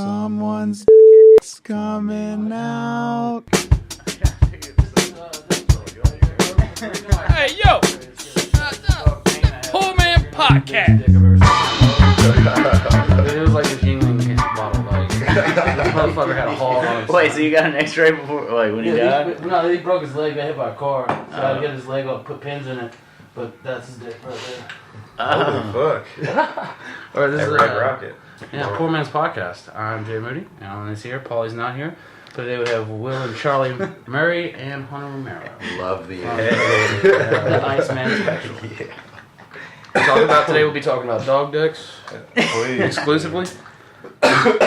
Someone's coming out. Hey, yo! Poorman podcast! It was like a Yingling bottle, like, this motherfucker had a hole on his Wait, so you got an x-ray before, like, when he died? No, he broke his leg, got hit by a car. So I had to get his leg up, put pins in it, but that's his dick right there. Holy fuck. Or this That is Red Rocket. Yeah, Poorman's podcast. I'm Jay Moody, and Alan is here, Paulie's not here. Today we have Will and Charlie Murray and Hunter Romero. Love the The Iceman Special. Yeah. Today we'll be talking about dog dicks, exclusively. You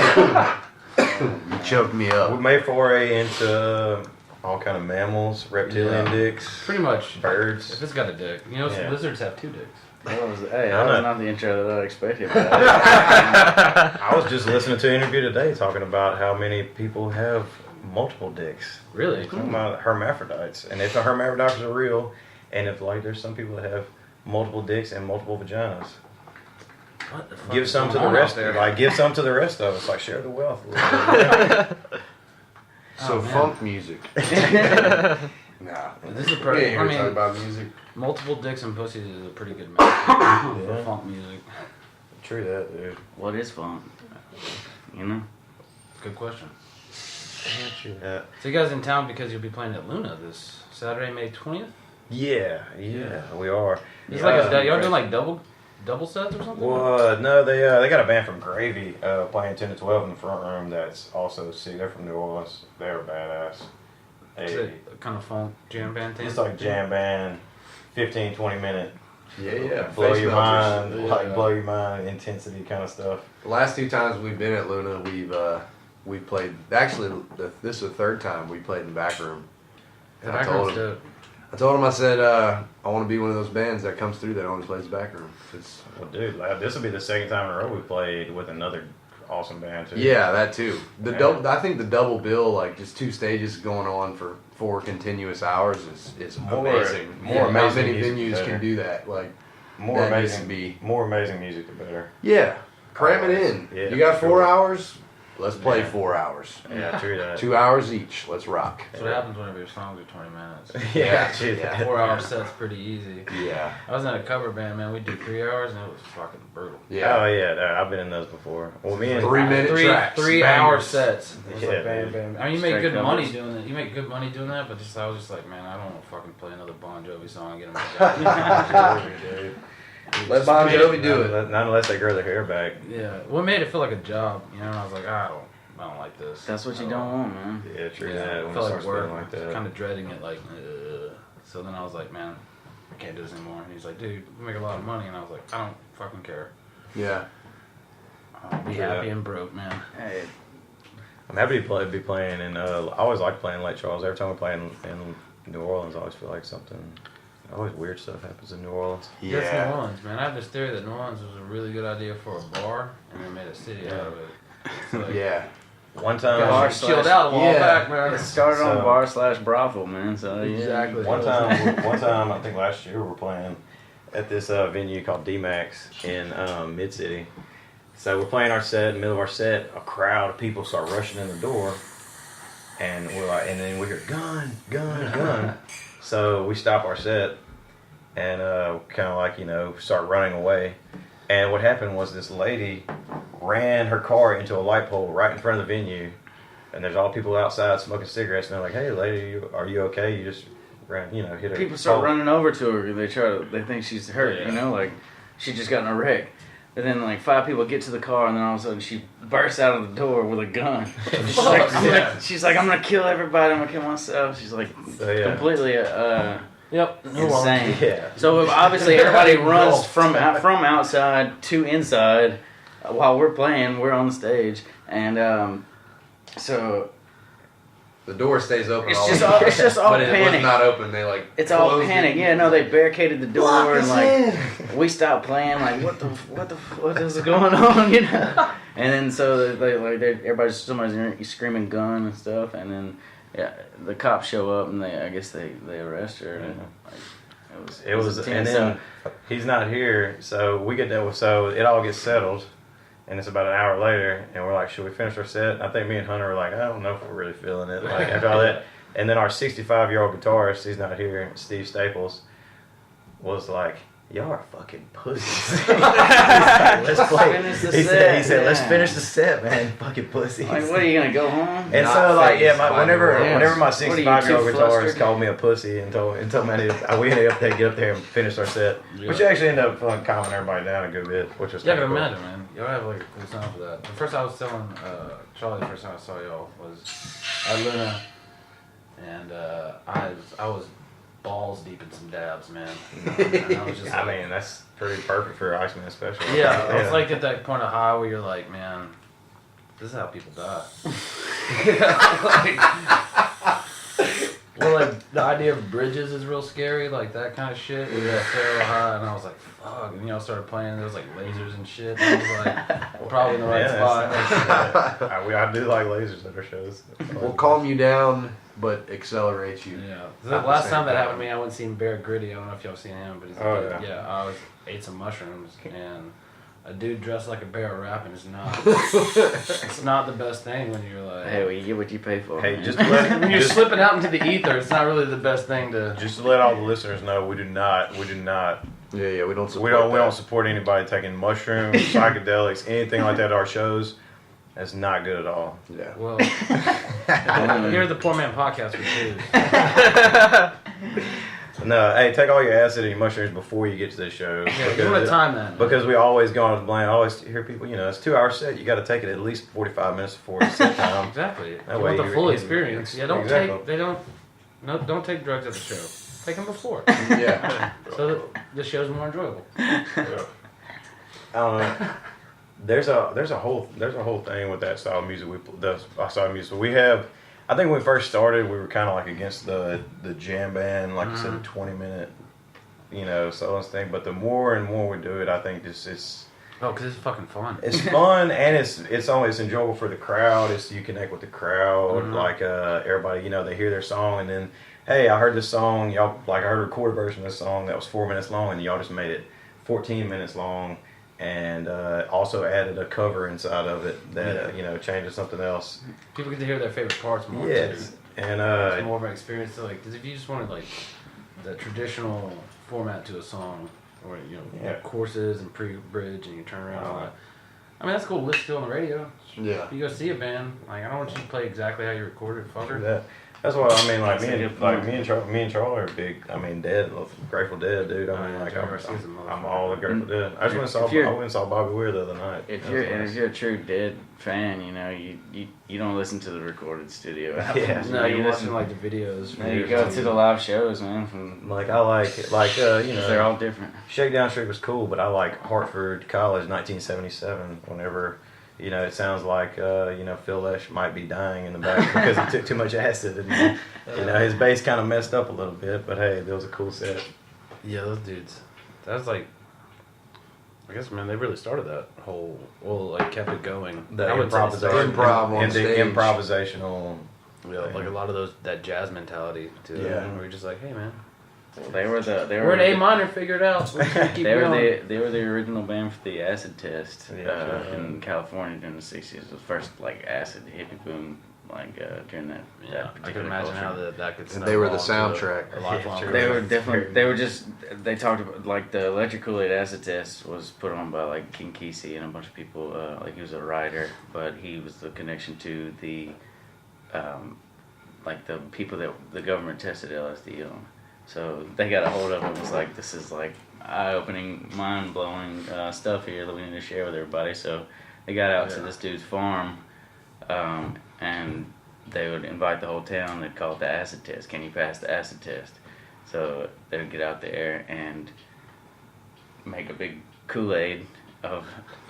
choked me up. We made foray into all kind of mammals, reptilian dicks, Pretty much. birds. If it's got a dick. You know, Yeah. lizards have two dicks. That was not the intro that I expected. I was just listening to an interview today talking about how many people have multiple dicks. Really? Talking about hermaphrodites, and if the hermaphrodites are real, and if like there's some people that have multiple dicks and multiple vaginas. What the fuck Give is some to going the on rest out there? like give some to the rest of us, like share the wealth. A little bit. So man. funk music. Nah. This is a We pretty. ain't I here to talk mean, about music. multiple dicks and pussies is a pretty good match for Yeah. funk music. True that, dude. What is fun? You know? Good question. True that. So you guys in town because you'll be playing at Luna this Saturday, May 20th? Yeah, we are. It's like y'all doing like double sets or something? Well, no, they got a band from Gravy playing 10 to 12 in the front room. That's also they're from New Orleans. They're badass. Is They, it kind of funk jam band thing? it's like jam band, 15, 20 minute, Yeah. blow Face your melters. mind, like blow your mind, intensity kind of stuff. The last two times we've been at Luna, we've played. Actually, this is the third time we played in the back room. The And I background's told him. dope. I told him. I said, I want to be one of those bands that comes through that only plays back room. It's, Well, dude, this will be the second time in a row we played with another awesome band too. yeah, that too. The Yeah. double. I think the double bill, like just two stages going on for 4 continuous hours, is More- amazing. more Not amazing many music, venues better. can do that. Like more that needs amazing, to be. more amazing music, the better. Yeah, cram it in. Yeah, you got for 4 sure. hours. Let's play Yeah. 4 hours. Yeah, true that. 2 hours each. Let's rock. That's what happens whenever your songs are 20 minutes. Yeah, true Yeah. that. 4-hour sets pretty easy. Yeah. I was in a cover band, man. We did 3 hours and it was fucking brutal. Yeah. Oh yeah, I've been in those before. Well, me and 3-minute tracks. 3-hour Bangers. sets. It was Yeah, like bam, dude. bam. I mean, you make Straight good covers. money doing that. You make good money doing that, but I was just like, man, I don't want to fucking play another Bon Jovi song and get them. dude. Let Bon Jovi do it. Not unless they grow their hair back. Yeah, what made it feel like a job? You know, and I was like, I don't like this. That's what you don't want, man. Yeah, true Yeah, that. I When it felt like starts work. feeling like that. Kind of dreading it, like. So then I was like, man, I can't do this anymore. And he's like, dude, we make a lot of money, and I was like, I don't fucking care. Yeah. I'll be Yeah. happy and broke, man. Hey, I'm happy to be playing, and I always like playing Lake Charles. Every time we play in New Orleans, I always feel like always weird stuff happens in New Orleans. That's New Orleans, man. I have this theory that New Orleans was a really good idea for a bar, and they made a city out of it. So, like, Yeah. One Bar time, Bar chilled out a while yeah. back, man. it started on So- bar/brothel, man. So yeah. Exactly. one time, I think last year we were playing at this venue called D-Max in Mid City. So we're playing our set. In the middle of our set, a crowd of people start rushing in the door, and we're like, and then we hear gun, gun, gun. So we stop our set and kind of like start running away. And what happened was this lady ran her car into a light pole right in front of the venue, and there's all people outside smoking cigarettes, and they're like, "Hey, lady, are you okay? You just ran, hit a People start pole." running over to her. They think she's hurt. Yeah. You know, like she just got in a wreck. And then like 5 people get to the car, and then all of a sudden she bursts out of the door with a gun. She's like, I'm gonna kill everybody. I'm gonna kill myself. She's like So, yeah. completely Yep. insane. Yeah. So obviously everybody runs from outside to inside while we're playing. We're on the stage, and so The door stays open. it's just all but it panic. was not open. They like. It's all closed panic. it. Yeah, no, they barricaded the door Lock and us like in. we stopped playing. Like what is going on? You know. And then so somebody's screaming gun and stuff, and then the cops show up and I guess they arrest her. And, like, It was, and intense. then he's not here, so we get that. So it all gets settled, And it's about an hour later, and we're like, should we finish our set? I think me and Hunter were like, I don't know if we're really feeling it. Like after all that, and then our 65-year-old guitarist, he's not here, Steve Staples, was like, y'all are fucking pussies. Let's play. He said, let's finish the set, man. Fucking pussies. Like, what are you gonna go home? And Not so, like, yeah, phased by whenever my What are you, 65-year-old too guitarist flustered? called me a pussy and told me we ended up there, get up there and finish our set, which actually ended up calming everybody down a good bit, which was Yeah, I kinda can cool. imagine, man. Y'all have like a cool sound for that. The first time I was telling Charlie, the first time I saw y'all was at Luna, and I was balls deep in some dabs, man. And I was just I like, mean, that's pretty perfect for Iceman Special. yeah, it's like at that point of high where you're like, man, this is how people die. Well, like the idea of bridges is real scary, like that kind of shit. We were at Pharaoh High, and I was like, "Fuck!" And y'all started playing. There was like lasers and shit. And I was like, "We're probably in the right spot." I do like lasers at our shows. We'll calm you down, but accelerate you. Yeah. At The the last same time that time. happened to me, I went and seen Bear Gritty. I don't know if y'all seen him, but he's Oh, yeah. I ate some mushrooms, and a dude dressed like a bear rapping is not. It's not the best thing when you're like. Hey, well, you get what you pay for. Hey, man. just let when you're just, slipping out into the ether, it's not really the best thing to. just to let all the listeners know, we do not, Yeah, we don't support we don't that. support anybody taking mushrooms, psychedelics, anything like that at our shows. That's not good at all. Yeah. Well, here at the Poorman podcast we do. No, hey, take all your acid and your mushrooms before you get to this show. Yeah, you want to time that. Because we always go on to blame. I always hear people, it's a 2-hour set. You got to take it at least 45 minutes before the set time. Exactly. That You way want the you- full you- experience. Yeah, don't exactly. take. Don't take drugs at the show. Take them before, Yeah. so that the show's more enjoyable. I don't know. There's a whole thing with that style of music. Style of music. We have. I think when we first started, we were kind of like against the jam band, like you said, the 20-minute, solo thing. But the more and more we do it, I think it's Oh, because it's fucking fun. it's fun and it's enjoyable for the crowd. You connect with the crowd, like everybody, they hear their song and then, hey, I heard this song, y'all, like I heard a recorded version of this song that was 4 minutes long and y'all just made it 14 minutes long and also added a cover inside of it that changes something else. People get to hear their favorite parts more. Yes, Too. and It's more of an experience to because if you just wanted like the traditional format to a song, or courses and pre-bridge and you turn around and all that. I mean that's cool to listen to on the radio. Yeah. If you go see a band, like I don't want you to play exactly how you recorded it, fucker. That's what I mean. Like That's a good me and Charlie are big. I mean, Grateful Dead, dude. I mean, yeah, like Jerry Garcia's a motherfucker. I'm all the Grateful Dead. I just went and saw Bobby Weir the other night. If That you're was nice. if you're a true Dead fan, you don't listen to the recorded studio. Yeah. No, you're listen. watching like the videos. No, you go to the live shows, man. From Like I like they're all different. Shakedown Street was cool, but I like Hartford College 1977. Whenever it sounds like Phil Lesh might be dying in the back because he took too much acid, and his bass kind of messed up a little bit. But hey, that was a cool set. Yeah, those dudes. That was like, I guess, man, they really started that whole, kept it going. The I would say improvisation, Improv on and the stage. improvisational. Yeah, like a lot of that jazz mentality to it. Yeah. Where you're just like, hey, man, They were we're in A minor, figure it out. We're gonna keep They were going. the original band for the acid test Yeah, sure. in California during the '60s. It was the first acid hippie boom during that. Yeah, that I can particular imagine culture. how that could. And they were the snowball into soundtrack. a lifelong Yeah, They career. were definitely. They were just. They talked about the Electric Kool-Aid acid test was put on by King Kesey and a bunch of people. He was a writer, but he was the connection to the, the people that the government tested LSD on. So they got a hold of it and was like, this is eye-opening, mind-blowing stuff here that we need to share with everybody. So they got out to this dude's farm, and they would invite the whole town. They'd call it the acid test. Can you pass the acid test? So they would get out there and make a big Kool-Aid of,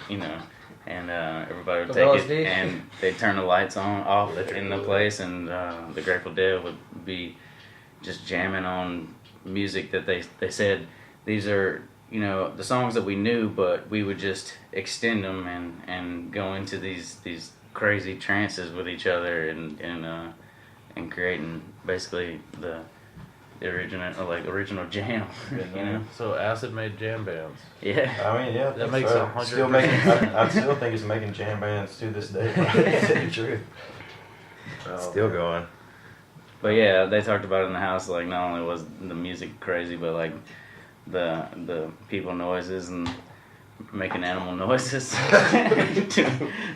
and everybody would Of take LSD? it and they'd turn the lights off in the place, and the Grateful Dead would be just jamming on music that they said these are the songs that we knew, but we would just extend them and go into these crazy trances with each other and creating basically original jam. You know? So acid made jam bands. Yeah. I mean, yeah, That makes 100%. Still making. I still think it's making jam bands to this day. To tell you the truth. Still going. But yeah, they talked about it in the house. Like, not only was the music crazy, but like the people noises and making animal noises,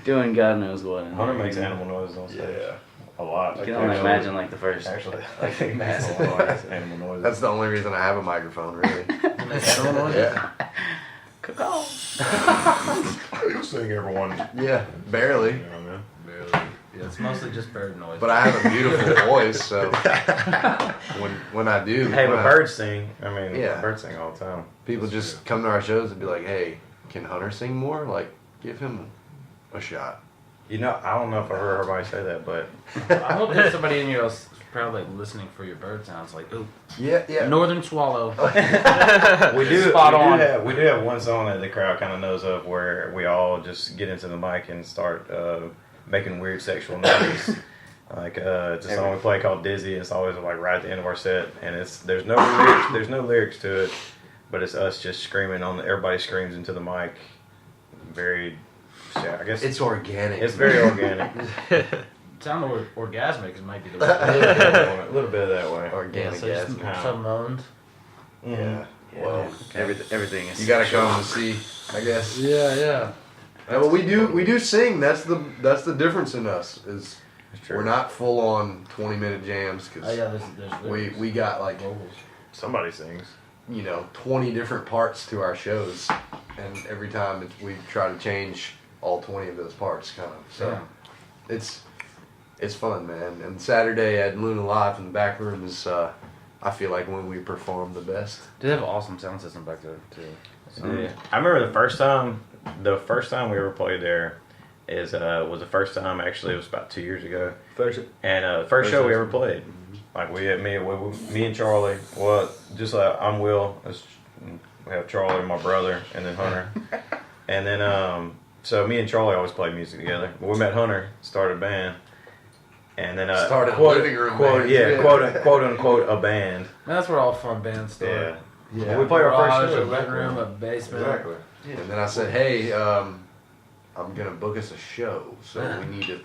doing God knows what. Hunter makes animal noises on stage. Yeah. A lot. You can only imagine like the first. Actually, Like massive a lot noise. of animal noises. That's the only reason I have a microphone, really. Animal noise? Yeah. Caw. You sing everyone. Yeah, barely. You know, man. Barely. Yeah, it's mostly just bird noise. But I have a beautiful voice, so when I do, Hey, when but I- birds sing. I mean, Yeah. birds sing all the time. people just come to our shows and be like, "Hey, can Hunter sing more? Like, give him a shot." You know, I don't know if I've heard everybody say that, but I hope there's somebody in here else probably listening for your bird sounds. Like, ooh, Yeah. northern swallow. we do. Spot on. We do have one song that the crowd kind of knows of, where we all just get into the mic and start making weird sexual noises. Like it's a song we play called "Dizzy." It's always like right at the end of our set, and there's no lyrics. There's no lyrics to it, but it's us just screaming everybody screams into the mic. Very, yeah, I guess It's organic. it's very organic. Sound orgasmic is might be the a word. little bit of that way. Yeah, organic. so just gas. some moans. Yeah. Well, Everything is. you gotta come and see, I guess. Yeah, yeah. Well, we do sing. That's the difference in us. Is It's true. we're not full on 20-minute jams Oh because yeah, there's we got like vocals. Somebody sings. 20 different parts to our shows, and every time we try to change all 20 of those parts, kind of. So Yeah. it's fun, man. And Saturday at Luna Live in the back room is I feel like when we perform the best. They have an awesome sound system back there too. So, Yeah. I remember the first time we ever played there was the first time, actually. It was about 2 years ago, and the first show we ever played. Like we had me and Charlie. Well, just I'm Will. We have Charlie, my brother, and then Hunter. And then so me and Charlie always played music together. But we met Hunter, started a band, and then Started a living room band. Yeah. quote unquote a band. Man, that's where all fun bands start. Yeah. Yeah. We played our Garage, first show. a living room, a basement. Exactly. And then I said, hey, I'm gonna book us a show, so we need to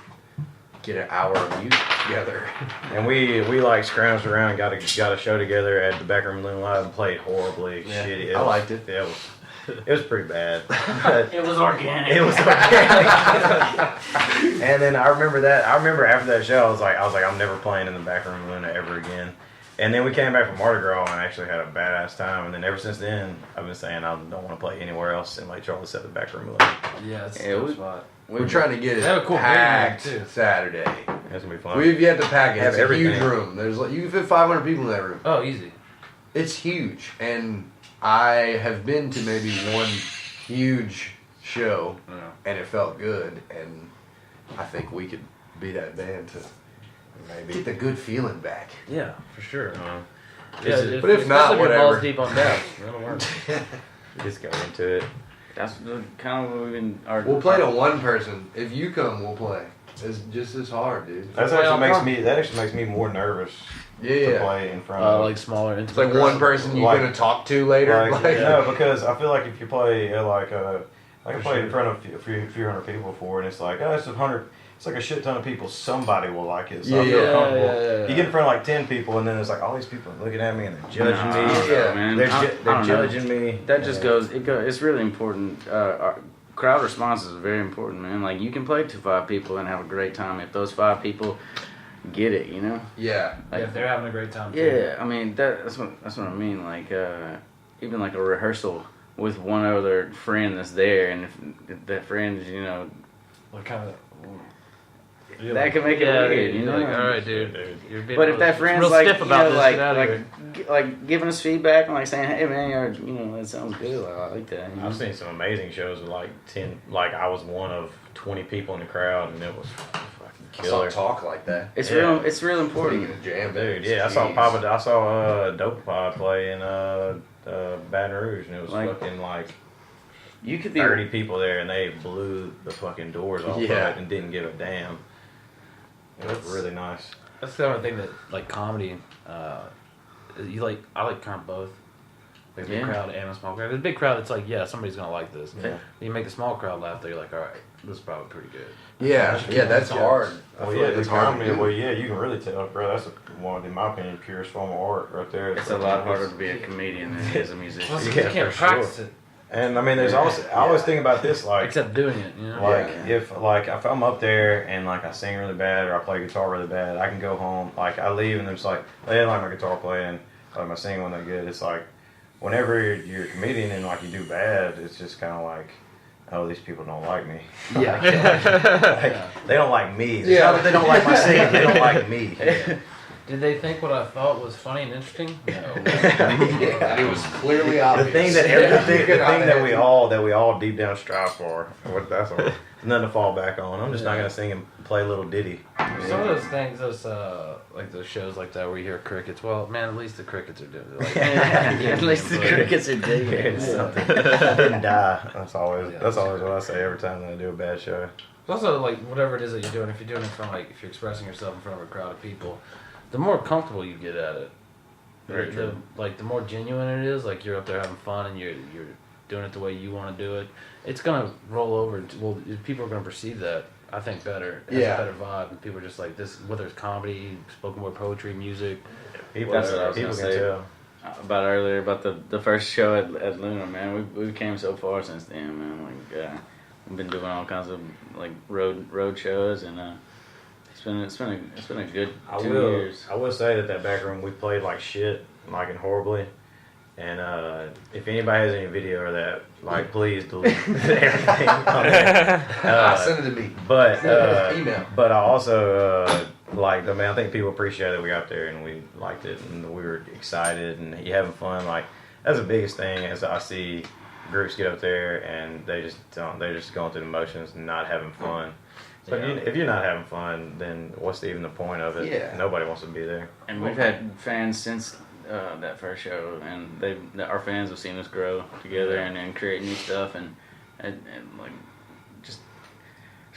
get an hour of music together. And we like scrounged around and got a show together at the back room Luna Live and played horribly shitty. I liked it. Yeah, it was pretty bad. But It was organic. it was organic. And then I remember after that show, I was like, I'm never playing in the back room Luna ever again. And then we came back from Mardi Gras and actually had a badass time. And then ever since then, I've been saying I don't want to play anywhere else. And like Charlie said, the back room Luna. Yeah, it's Yeah, a we- dope spot. We're trying to get They have a it cool packed venue, too. Saturday. That's gonna be fun. We've yet to pack it. Have It's a huge everything. room. There's like you can fit 500 people in that room. Oh, easy. It's huge, and I have been to maybe one huge show, Yeah. and it felt good. And I think we could be that band to get the good feeling back. Yeah, for sure. Yeah, but if not, especially if you're whatever. balls deep on depth, that'll work. just go into it. That's kind of what we've been. We'll play to one person. If you come, we'll play. It's just as hard, dude. That actually makes me more nervous to Yeah. play in front of. Like smaller, intimate. It's like one person you're Like- gonna talk to later. Like, no, because I feel like if you play I played in front of a few hundred people before, and it's like, oh, it's 100. It's like a shit ton of people. Somebody will like it. So I feel Yeah, comfortable. yeah. You get in front of like 10 people, and then the's like all these people looking at me and they're judging me. Yeah. man. They're, I they're don't know. judging me. That just goes. It's really important. Crowd response is very important, man. Like you can play to 5 people and have a great time if those 5 people get it. You know. Yeah. Yeah, if they're having a great time. Too. Yeah, I mean that's what I mean. Like even like a rehearsal with one other friend that's there, and if that friend is What kind of? that can make it weird. You know. Like, all right, dude. You're being But if that real friend's like, stiff about this, get out of here. like giving us feedback and like saying, "Hey man, that sounds good. Like, I like that." You know? I've seen some amazing shows with like 10. Like I was one of 20 people in the crowd, and it was fucking I killer. saw talk like that. It's Yeah. real. It's real important. Speaking of jam Dude, bands, yeah, I saw jeez. I saw Dope Pod play in Baton Rouge, and it was Like- fucking like You could be 30 people there, and they blew the fucking doors off Yeah. of it and didn't give a damn. It was really nice. That's the only thing that like comedy you like I like kind of both. Like a big Yeah. crowd and a small crowd. There's a big crowd that's like, yeah, somebody's gonna like this. Yeah. You make the small crowd laugh, though, you're like, all right, this is probably pretty good. Yeah, that's hard. I Well, feel yeah, like the it's hard to comedy. do. Well, yeah, you can really tell, bro. That's one, in my opinion, purest form of art right there. It's a lot harder to be a comedian than it is a musician. Plus, Yeah, you can't for sure. practice it And I mean, there's also I always think about this like except doing it, you know? like Yeah. if I'm up there and like I sing really bad or I play guitar really bad, I can go home. Like I leave and there's like they didn't like my guitar playing, like my singing wasn't that good. It's like whenever you're a comedian and like you do bad, it's just kind of like, oh, these people don't like me. Yeah. Like, they don't like me. It's not that they don't like my singing. They don't like me. Did they think what I thought was funny and interesting? No. Yeah, it was clearly obvious. The thing that we all deep down strive for. That's all. Nothing to fall back on. I'm just not gonna sing and play a little ditty. Some of those things, like those shows like that where you hear crickets. Well, man, at least the crickets are doing it. Like, At least the crickets are digging. It's something. I didn't die. That's always what I say every time that I do a bad show. It's also like whatever it is that you're doing. If you're doing it from like if you're expressing yourself in front of a crowd of people, the more comfortable you get at it. Very true. The more genuine it is. Like you're up there having fun and you're doing it the way you want to do it. It's gonna roll over. People are gonna perceive that. I think better. It has a better vibe. And people are just like this. Whether it's comedy, spoken word poetry, music. People, That's what I was people gonna can say. tell. About earlier, about the first show at Luna, man. We came so far since then, man. Like, we've been doing all kinds of like road shows, and it's been a good 2 years. I will say that back room we played like shit, like and horribly. And if anybody has any video of that, like please delete everything on there. Send it to me. But Email. But I also liked. I mean, I think people appreciate that we got there and we liked it and we were excited and you having fun. Like that's the biggest thing is I see groups get up there and they just don't. They're just going through the motions and not having fun. But if you're not having fun, then what's even the point of it? Yeah. Nobody wants to be there. And we've had fans since that first show, and our fans have seen us grow together and create new stuff, and like just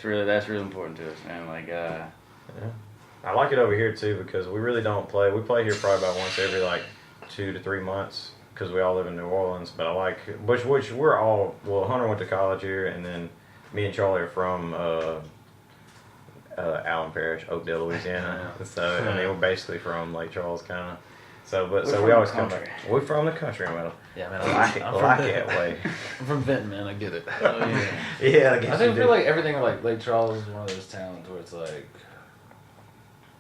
that's really important to us, man. Like I like it over here too because we really don't play. We play here probably about once every like 2 to 3 months because we all live in New Orleans. But I like which we're all Hunter went to college here, and then me and Charlie are from Allen Parish, Oakdale, Louisiana. So I mean we're basically from Lake Charles kind of. So we always come back. We're from the country, man. Yeah, man. I like it way. I'm from Vinton, man. I get it. oh, yeah. Yeah, I guess I you feel do. like everything like Lake Charles is one of those towns where it's like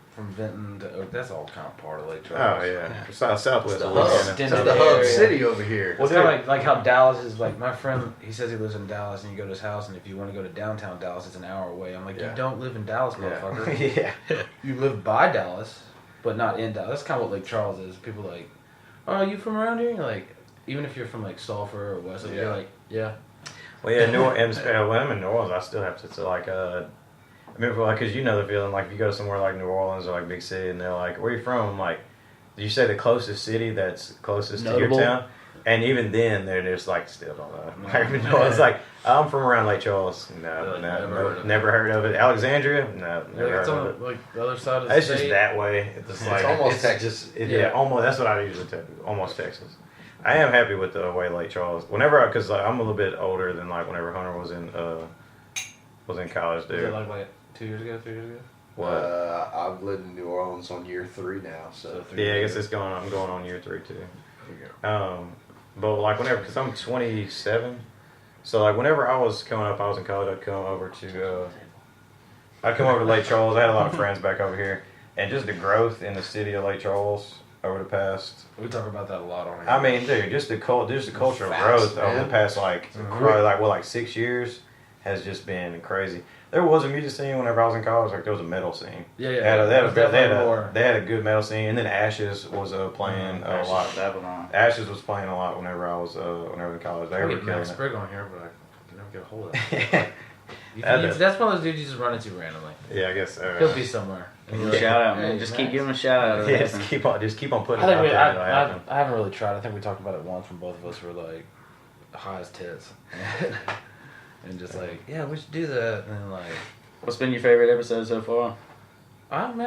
from Vinton to Oak. That's all kind of part of Lake Charles. Oh yeah, Southwest The Louisiana. Denver hub, the hub area. city over here. Well, it's kind of like how Dallas is like my friend. He says he lives in Dallas, and you go to his house, and if you want to go to downtown Dallas, it's an hour away. I'm like, Yeah. you don't live in Dallas, motherfucker. Yeah. You live by Dallas, but not in Dallas. That's kind of what Lake Charles is. People are like, oh, are you from around here? And you're like, even if you're from like Sulphur or Westlake, you're like, yeah. Well, yeah, New Orleans. When I'm in New Orleans, I still have to like. I mean, like, cause you know the feeling. Like, if you go somewhere like New Orleans or like big city, and they're like, "Where are you from?" I'm like, "Do you say the closest city that's closest Notable? to your town?" And even then, they're just like, "Still don't know." Like, you know, it's like, "I'm from around Lake Charles." No, never heard of it. Alexandria? No, never Like, heard it's of on it. like the other side of the It's state. just that way. It's just like almost Texas. Yeah, almost. That's what I usually tell people. Almost Texas. I am happy with the way Lake Charles. Whenever, because I'm a little bit older than like whenever Hunter was in college, Was dude. it like 2 years ago, 3 years ago? What? I've lived in New Orleans on year 3 now, so. Yeah, I guess it's going. I'm going on year 3 too. But like whenever, because I'm 27, so like whenever I was coming up, I was in college. I'd come over to Lake Charles. I had a lot of friends back over here, and just the growth in the city of Lake Charles over the past. We talk about that a lot on here. I mean, dude, just the cultural Fast, growth man. over the past probably like 6 years has just been crazy. There was a music scene whenever I was in college. Like there was a metal scene. Yeah. They had a good metal scene, and then Ashes was playing a lot. Babylon. Ashes was playing a lot whenever I was in college. They I were get killing Max it. Sprigg on here, but I can never get a hold of him. Yeah, That's one of those dudes you just run into randomly. Yeah, I guess. He'll be somewhere. And you're like, Shout out, man. "Hey, Just Max." keep giving a shout out. Yeah, just keep on putting I it out think there. It'll happen. I haven't really tried. I think we talked about it once when both of us were like high as tits. And just like, yeah, we should do that. And then like, What's been your favorite episode so far? I don't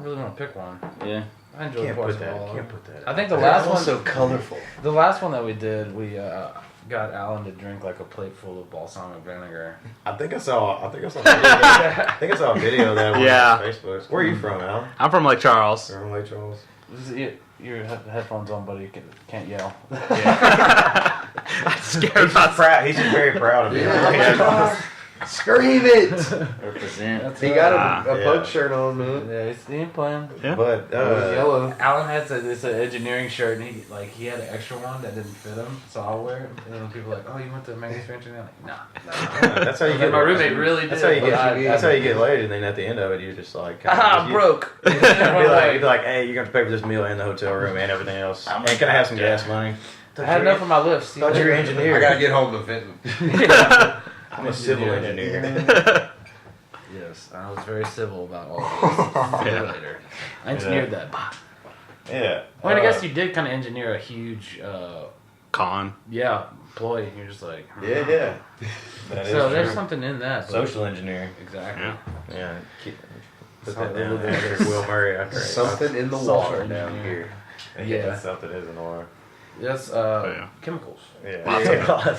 really want to pick one. Yeah. I enjoyed Can't Ports put of that. All. Can't put that. I think the They're last all one, so colorful. the last one that we did, we got Alan to drink like a plate full of balsamic vinegar. I think I saw. I think I saw a video of that on Facebook. Where are you from, Alan? I'm from Lake Charles. You're from Lake Charles. Your headphones on, buddy. You can't yell. I'm scared about He's just very proud of it. Yeah. Scream it! Represent. He got a Yeah. Poke shirt on, man. Yeah, he ain't playing. Yeah. But Yellow. Alan had this engineering shirt, and he had an extra one that didn't fit him, so I'll wear it. And then people are like, "Oh, you went to manufacturing?" I'm like, "Nah." that's how you And get. my roommate really did. That's how you but get. I- That's how you get laid, and then at the end of it, you're just like, I'm broke. You'd be like, hey, you're gonna have to pay for this meal and the hotel room and everything else. And can I have some gas money? I had enough for my lifts. Thought you were an engineer. I gotta get home to Vinton. I'm a civil engineer. Yes, I was very civil about all of this. See you later. I engineered that. Yeah. Well, I guess you did kind of engineer a huge, Con. ploy. You're just like, Yeah. That is So there's true. something in that. but- Social engineering. Exactly. Yeah. Yeah. Put Something that down in the there. Will Murray. After Something in the Social water down engineer. here. Yeah. Yeah. Something is in the water. Yes, yeah. chemicals. Yeah.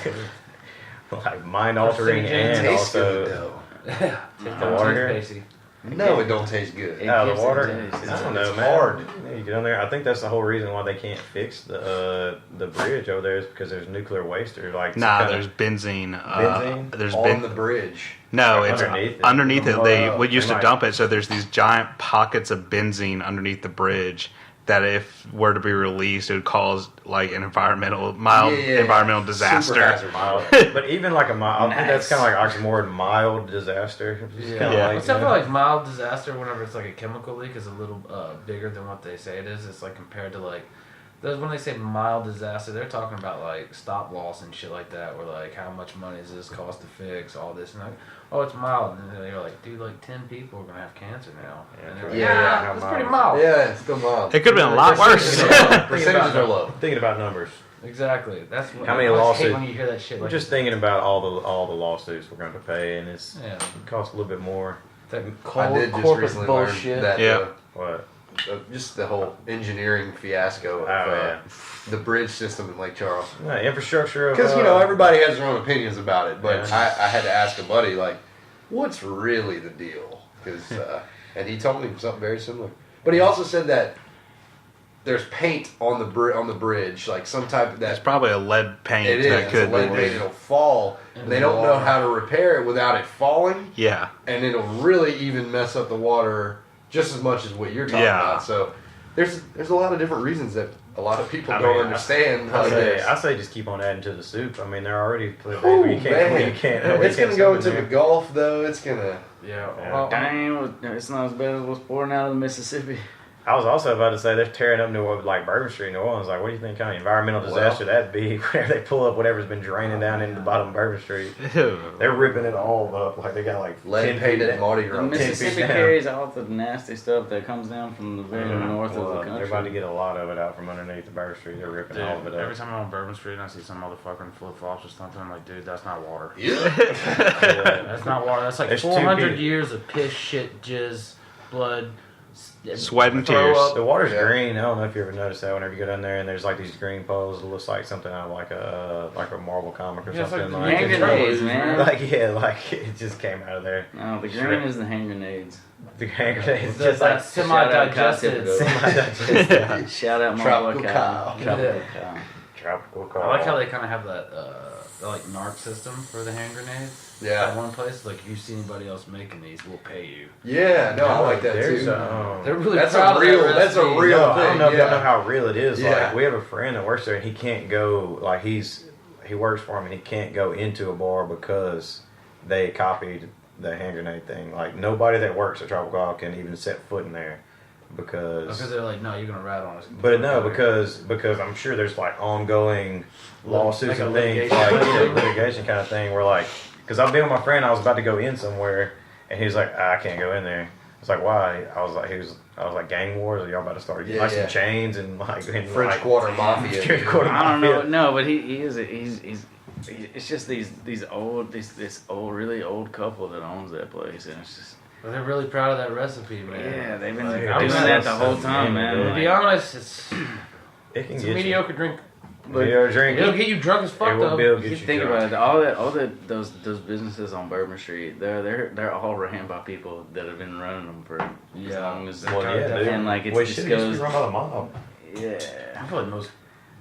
Like mind altering and Tastes also. good though. Yeah. The water here? Tasty. No, it don't taste good. It Out of gives the it water. taste. I don't know, It's man. hard. Yeah, you get on there. I think that's the whole reason why they can't fix the bridge over there is because there's nuclear waste or like. some Nah, kind there's of- benzene. Benzene? There's On the bridge. No, Like it's underneath underneath it. it. They Oh, we used they to might- dump it, so there's these giant pockets of benzene underneath the bridge that, if were to be released, it would cause like an mild Yeah. environmental Super disaster. hazard. Mild. But even like a mild, I think that's kind of like oxymoron, mild disaster. It's kinda Yeah. like, Except for like mild disaster, whenever it's like a chemical leak, is a little bigger than what they say it is. It's like compared to like, when they say mild disaster, they're talking about like stop loss and shit like that. Where like, how much money does this cost to fix all this? And like, oh, it's mild. And then you're like, dude, like 10 people are gonna have cancer now. Yeah, And they're like, yeah, yeah, how it's mild pretty is it? mild. Yeah, it's still mild. It could have been a lot worse. Percentages are low. Thinking about numbers. Exactly. That's what How many I hate lawsuits- when you hear that shit. We're Like just thinking about all the lawsuits we're going to pay, and it yeah, costs a little bit more. that I cold did just corporate recently bullshit. learn that Yeah. What? just the whole engineering fiasco of yeah. the bridge system in Lake Charles. Yeah, infrastructure. Because everybody has their own opinions about it, but Yeah. I had to ask a buddy like, what's really the deal? Because and he told me something very similar. But he also said that there's paint on the bridge, like some type of It's that. probably a lead paint It that is could. lead paint. It'll fall, and they don't know how to repair it without it falling, Yeah. and it'll really even mess up the water just as much as what you're talking Yeah. about. So there's a lot of different reasons that a lot of people I don't mean, understand. I say just keep on adding to the soup. I mean, they're already. Ooh, you man. can't. It's gonna go into the Gulf though. It's gonna. Yeah. Yeah. Well, Dang, it's not as bad as what's pouring out of the Mississippi. I was also about to say they're tearing up New Orleans, like Bourbon Street, New Orleans. Like, what do you think kind of environmental disaster that'd be? Whenever they pull up whatever's been draining down into the bottom of Bourbon Street, they're ripping it all up. Like they got like 10 Lead feet painted down. Mardi The Gras. Mississippi down. carries all the nasty stuff that comes down from the very north Well, of the country. they're about to get a lot of it out from underneath the Bourbon Street. They're ripping all of dude, it every up. time I'm on Bourbon Street and I see some motherfucker in flip flops or something, I'm like, dude, that's not water. Yeah. That's not water. That's like There's 400 2 years of piss, shit, jizz, blood, Sweat and throw tears. up. The water's Yeah. green. I don't know if you ever noticed that. Whenever you go down there and there's like these green poles, it looks like something out of like a Marvel comic or Yeah, it's something. like Like, the it's grenades, like, man. like it just came out of there. No, the green is the hand grenades. The hand grenades, That's just like semi-digested. semi-digested. Shout out my Tropical boy Kyle. Tropical Yeah. Kyle. tropical car. I like how they kind of have that like narc system for the hand grenades. Yeah. At one place, like if you see anybody else making these, we'll pay you. Yeah, no, I like that There's too. They're really That's proud a of real. that That's a recipe. real No, thing. I don't know if yeah. y'all know how real it is. Yeah. Like we have a friend that works there, and he can't go. Like he works for him, and he can't go into a bar because they copied the hand grenade thing. Like nobody that works at Tropical Isle can even set foot in there Because they're like, no, you're gonna rat on us. But no, because I'm sure there's like ongoing lawsuits Like a and things, litigation. like litigation kind of thing. Where like, because I've been with my friend, I was about to go in somewhere, and he was like, I can't go in there. It's like, why? I was like, gang wars? Are y'all about to start Yeah, like yeah. some chains and like and, French like, Quarter Mafia. French Quarter I don't know. Mafia. No, but he's it's just these old really old couple that owns that place, and it's just But they're really proud of that recipe, man. Yeah, they've been Like, doing I'm that not- the whole time, man. To Like, be honest, it's It can a get mediocre drink. Video drink. It'll get you drunk as fuck It will though. be able to You get you think drunk. about it, all those businesses on Bourbon Street, they're all ran by people that have been running them for as Yeah. long as. Well, yeah, dude. And like it Well, just shit, it used to goes. be run by the mob. Yeah. I feel like most.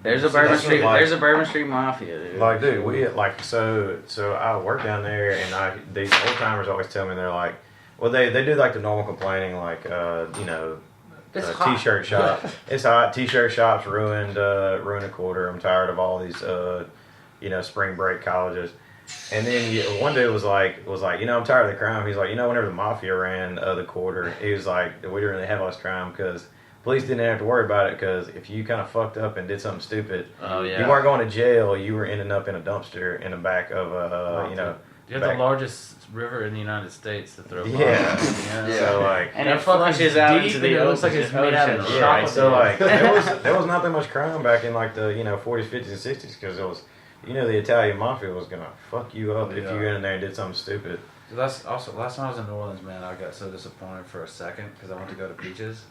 There's a See, Bourbon that's Street. what, like- There's a Bourbon Street mafia, dude. Like, dude, we like so I work down there, and these old timers always tell me they're like, well, they do like the normal complaining, like you know, It's hot. t-shirt shop. It's hot. T-shirt shops ruined a quarter. I'm tired of all these you know, spring break colleges. And then one dude was like, you know, I'm tired of the crime. He's like, you know, whenever the mafia ran the quarter, he was like, we didn't really have all this crime because police didn't have to worry about it because if you kind of fucked up and did something stupid, Oh yeah. you weren't going to jail. You were ending up in a dumpster in the back of a, you know. You have back- the largest river in the United States to throw. Yeah. bombs in, Yeah. So like, and That it fucking flushes out deep into and the it looks like it's made out of ocean. yeah. chocolate. So like, there was not that much crime back in like the, you know, 40s, 50s, and 60s because it was, you know, the Italian mafia was gonna fuck you up if you Yeah. went in there and did something stupid. That's also last time I was in New Orleans, man. I got so disappointed for a second because I went to go to Peaches,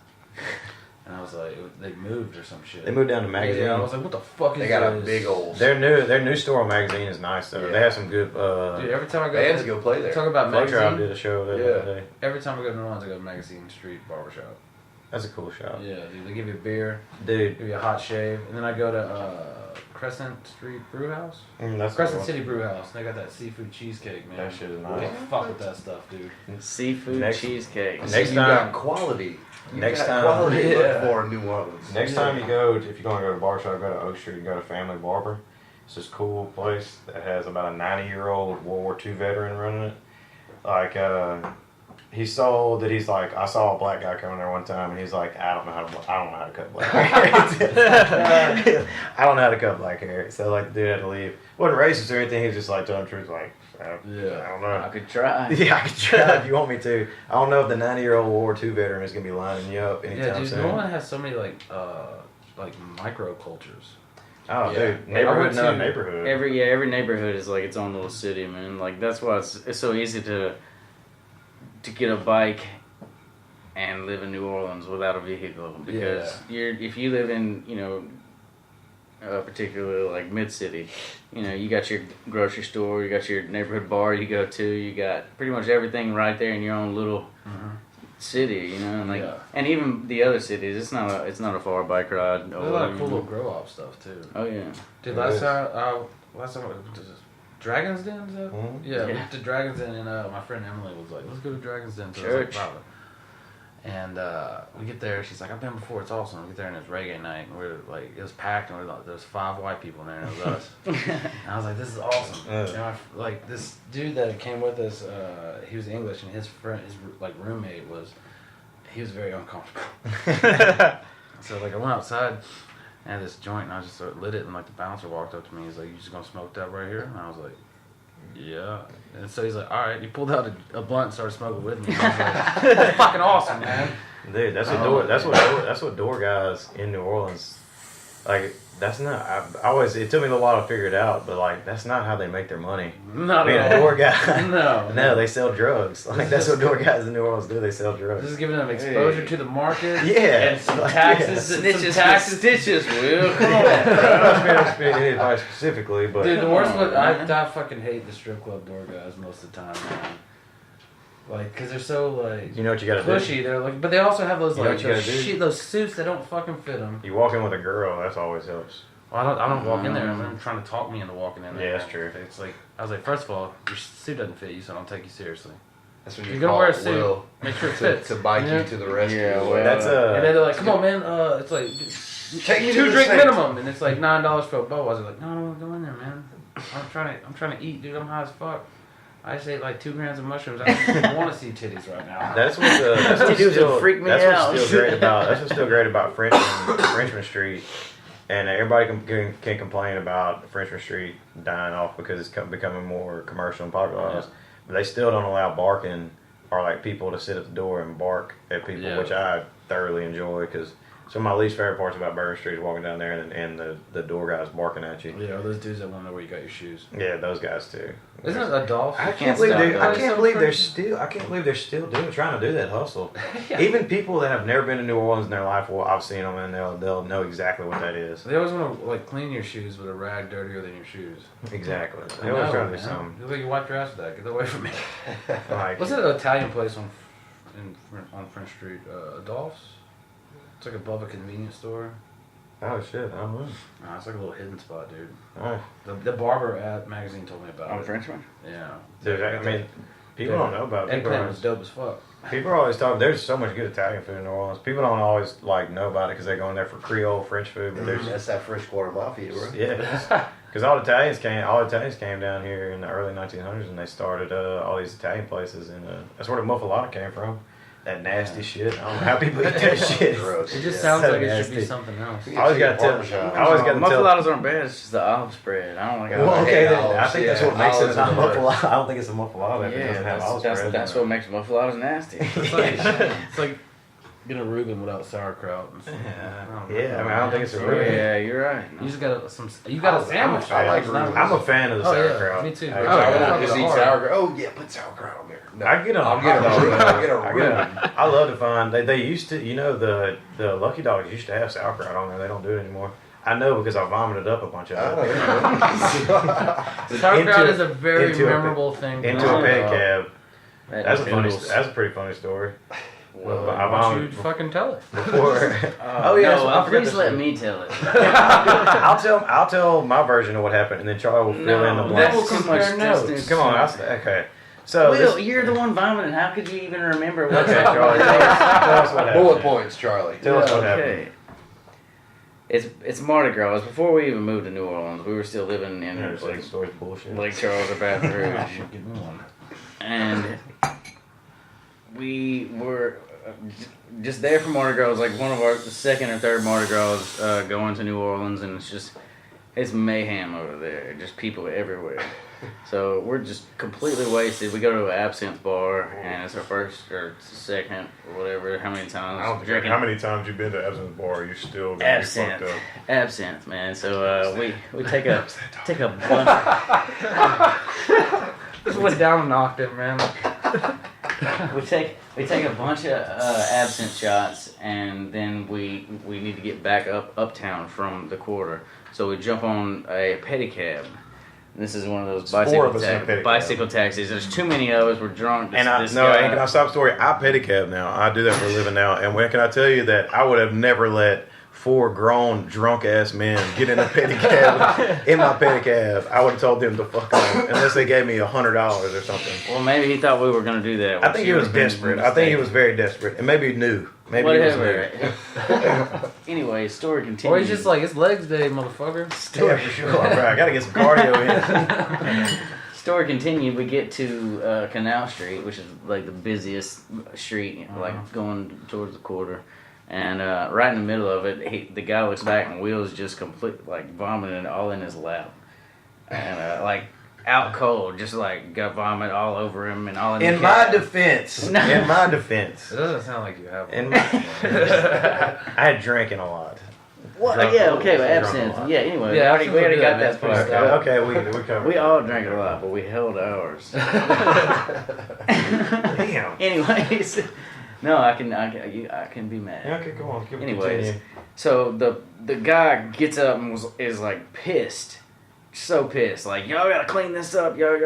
and I was like, they moved or some shit. They moved down to Magazine. Yeah, I was like, what the fuck is They got a this? big old. Their new store on Magazine is nice though. Yeah. They have some good. Dude, every time I go, Bands go play there. talk about Flow Tribe Magazine. did a show there the Yeah. other day. Every time I go to New Orleans, I go to Magazine Street Barbershop. That's a cool shop, Yeah, dude, they give you a beer, dude. give you a hot shave, and then I go to Crescent Street Brew House. That's Crescent cool. City Brew House. They got that seafood cheesecake, man. That shit is You nice. can't fuck with that stuff, dude. Seafood Next- cheesecake. next Next you time- got quality. You next got time- quality to Yeah. look for in New Orleans. Next time you go, if you're going to go to a bar shop, go to Oak Street and go to Family Barber. It's this cool place that has about a 90-year-old World War II veteran running it. Like, he's so that he's like, I saw a black guy coming there one time, and he's like, I don't know how to cut black hair. I don't know how to cut black hair. So like, the dude had to leave. Wasn't racist or anything. He was just like telling the truth, like, I don't know. I could try. Yeah, I can try if you want me to. I don't know if the 90-year-old World War II veteran is gonna be lining you up anytime Yeah, dude, soon. New Orleans has so many like micro cultures. Oh, Yeah. dude, neighborhood, went not to neighborhood. Every neighborhood is like its own little city, man. Like that's why it's so easy to get a bike and live in New Orleans without a vehicle because if you live in particularly like mid city, you got your grocery store, you got your neighborhood bar you go to, you got pretty much everything right there in your own little city, and like Yeah. and even the other cities, it's not a far bike ride. There's a lot of cool little grow up stuff too. Oh yeah. Dude, It last is. time I went to Dragon's Den, is that? Mhm. Yeah, we Yeah. went to Dragon's Den, and my friend Emily was like, "Let's go to Dragon's Den." So I was Church. like, "Wow." And we get there. She's like, "I've been before. It's awesome." We get there and it's reggae night, and we're like, it was packed, and we're like, there's 5 white people in there, and it was us. And I was like, "This is awesome." Yeah. And like this dude that came with us, he was English, and his friend, roommate he was very uncomfortable. So like I went outside. I had this joint and I just sort of lit it, and like the bouncer walked up to me. He's like, "You just gonna smoke that right here?" And I was like, "Yeah." And so he's like, "All right." He pulled out a blunt and started smoking with me. And I was like, "That's fucking awesome, man." Dude, that's what door guys in New Orleans, like, that's not, it took me a while to figure it out, but like, that's not how they make their money. Not Being at a all. door guy. No. No, they sell drugs. Like, that's what door guys in New Orleans do, they sell drugs. This is giving them exposure to the market. Yeah. And some Like, taxes. yeah. And Snitches, some taxes. stitches, Will. Come on. I'm not trying to any advice specifically, but Dude, the worst Come on, one, I man. fucking hate the strip club door guys most of the time, man. Like, cause they're so like you know what you gotta do? pushy. They're like, but they also have those You know like what you those, gotta do? those suits that don't fucking fit them. You walk in with a girl, that's always helps. Well, I don't walk in there. I'm trying to talk me into walking in there. Yeah, that's true. It's like I was like, first of all, your suit doesn't fit you, so I don't take you seriously. That's when You're you gonna call wear a suit. Will Make sure it to, fits. to bike Yeah. you to the rescue. Yeah, well, That's And then they're like, "Come on, man." It's like Take me to 2 the drink States. minimum, and it's like $9 for a bow. I was like, "No, I don't want to go in there, man. I'm trying to eat, dude. I'm high as fuck. I just ate like 2 grams of mushrooms. I don't want to see titties right now." That's what's Dude, still, freak me that's out. what's still great about Frenchman Street, and everybody can complain about Frenchman Street dying off because it's becoming more commercial and popularized, but they still don't allow barking or like people to sit at the door and bark at people, Yeah. which I thoroughly enjoy because So my least favorite part's about Bourbon Street is walking down there and the door guys barking at you. Yeah, or those dudes that want to know where you got your shoes. Yeah, those guys too. Isn't it a Dolph? I can't can't stop believe they're still trying to do that hustle. Yeah. Even people that have never been to New Orleans in their life, well, I've seen them and they'll know exactly what that is. They always want to like clean your shoes with a rag dirtier than your shoes. Exactly. I They always know, try to do man. something. You look like you wiped your ass with that. Get away from me. Like, What's that Italian place on French Street? Dolph's? It's like above a convenience store. oh shit, I don't know. Nah, it's like a little hidden spot, dude. Oh, The barber at magazine told me about On it. Frenchman? Yeah. dude, I mean, people don't know about it. Eggplant was dope as fuck. People are always talking. There's so much good Italian food in New Orleans. People don't always like know about it because they go in there for Creole French food. But there's That's that French Quarter Mafia, bro. yeah, because all Italians came down here in the early 1900s and they started all these Italian places, and that's where the muffalata came from. That nasty shit. I don't know how people eat that shit. Gross. It just Yeah. sounds So like it should be nasty. something else. I always got to tell. Parmesan. I always got to tell. Muffaladas aren't bad. It's just the olive spread. I don't like Well, olive okay, hate then, I olives, think that's yeah. what makes it Olives not are better. muffalata. I don't think it's a muffalata if it Yeah, doesn't have olive that's, spread. that's what makes muffaladas nasty. It's like get a Reuben without sauerkraut. And Yeah, I mean, I don't think it's a Oh, Reuben. yeah, you're right. You just got a sandwich. I like It's not- Reuben. I'm a fan of the Oh, yeah, sauerkraut. me too. Actually, Oh, I yeah. won't just eat Hard. sauerkraut. Oh yeah, put sauerkraut on there. No. I get them. I'll get a Reuben. I'll get a I Reuben. I love to find they used to, the Lucky Dogs used to have sauerkraut on there. They don't do it anymore. I know because I vomited up a bunch of I it don't know. Sauerkraut Into- is a very into a- memorable thing. into to a talk about. pedicab. That's a funny. noodles. That's a pretty funny story. Well, I why don't you vomited fucking tell it? before. Oh, yeah, no, so I forgot please this let one. me tell it. I'll tell my version of what happened, and then Charlie will fill in the No, blanks. We'll that's too compare much notes. distance. Come on, okay. So Will, this, you're the one vomiting. How could you even remember what okay, Charlie, tell us what happened. Bullet points, Charlie. Tell us what happened. Okay. It's Mardi Gras. It was before we even moved to New Orleans. We were still living in Yeah, the story's bullshit. Lake Charles or Baton Rouge. Give me one. And we were just there for Mardi Gras. It was like one of our second or third Mardi Gras going to New Orleans, and it's mayhem over there. Just people everywhere. So we're just completely wasted. We go to an absinthe bar, and it's our first or second or whatever. How many times? I don't think drinking how many times you've been to Absinthe Bar, you still gonna be absinthe, fucked up. absinthe, man. So we take a bunch. Just went down and knocked it, man. We take a bunch of absinthe shots, and then we need to get back uptown from the quarter. So we jump on a pedicab. This is one of those Four of us in a pedicab. bicycle taxis. There's too many of us. We're drunk. And can I stop the story? I pedicab now. I do that for a living now. And when can I tell you that I would have never let 4 grown drunk ass men get in a pedicab in my pedicab. I would have told them to fuck off unless they gave me $100 or something. Well, maybe he thought we were going to do that. I think he was desperate. I think he was very desperate, and maybe he knew. Maybe he was Whatever. new. Anyway, story continues. Or he's just like, it's legs day, motherfucker. Yeah, for sure. All right, I gotta get some cardio in. Story continued. We get to Canal Street, which is like the busiest street, like going towards the quarter. And right in the middle of it, the guy looks back and Will's just complete, like vomiting all in his lap, and like out cold, just like got vomit all over him and all in. In my defense, No. in my defense, It doesn't sound like you have one. in my, I had drinking a lot. What? Drunk- Yeah, okay, but drunk a absinthe. lot. Yeah, anyway, Yeah, we already absinthe got will do that that, man. part. Okay, we covered. We all drank a lot, but we held ours. Damn. Anyways, no, I can be mad. Okay, come on. Keep Anyways, continue. so the guy gets up and is like pissed, so pissed, like y'all gotta clean this up, y'all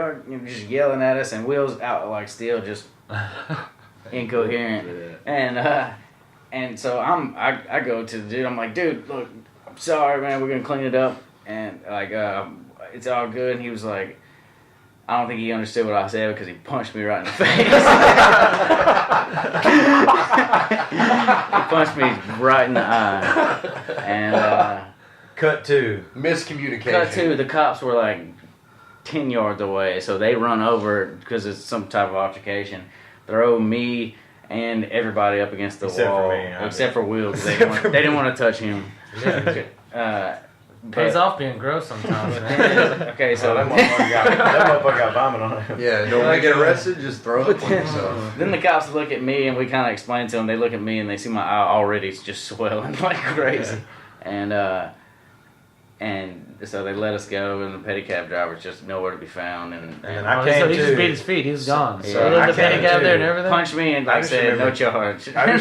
just yelling at us, and Will's out like still just incoherent, and so I go to the dude, I'm like, dude, look, I'm sorry, man, we're gonna clean it up, and like it's all good, and he was like, I don't think he understood what I said because he punched me right in the face. He punched me right in the eye. And Cut 2. Miscommunication. cut to, the cops were like 10 yards away, so they run over because it's some type of altercation. Throw me and everybody up against the Except wall. for me, Except for Will, because they didn't want to touch him. Pays off being gross sometimes, man. Okay, so that motherfucker got vomit on him. Yeah, don't want to get arrested, just throw up on yourself. then the cops look at me and we kind of explain to them. They look at me and they see my eye already just swelling like crazy, and so they let us go, and the pedicab driver's just nowhere to be found. And I came he just to- beat his feet. He was gone. Yeah. So he left the I came pedicab there and to- everything. punched me and like said no charge. I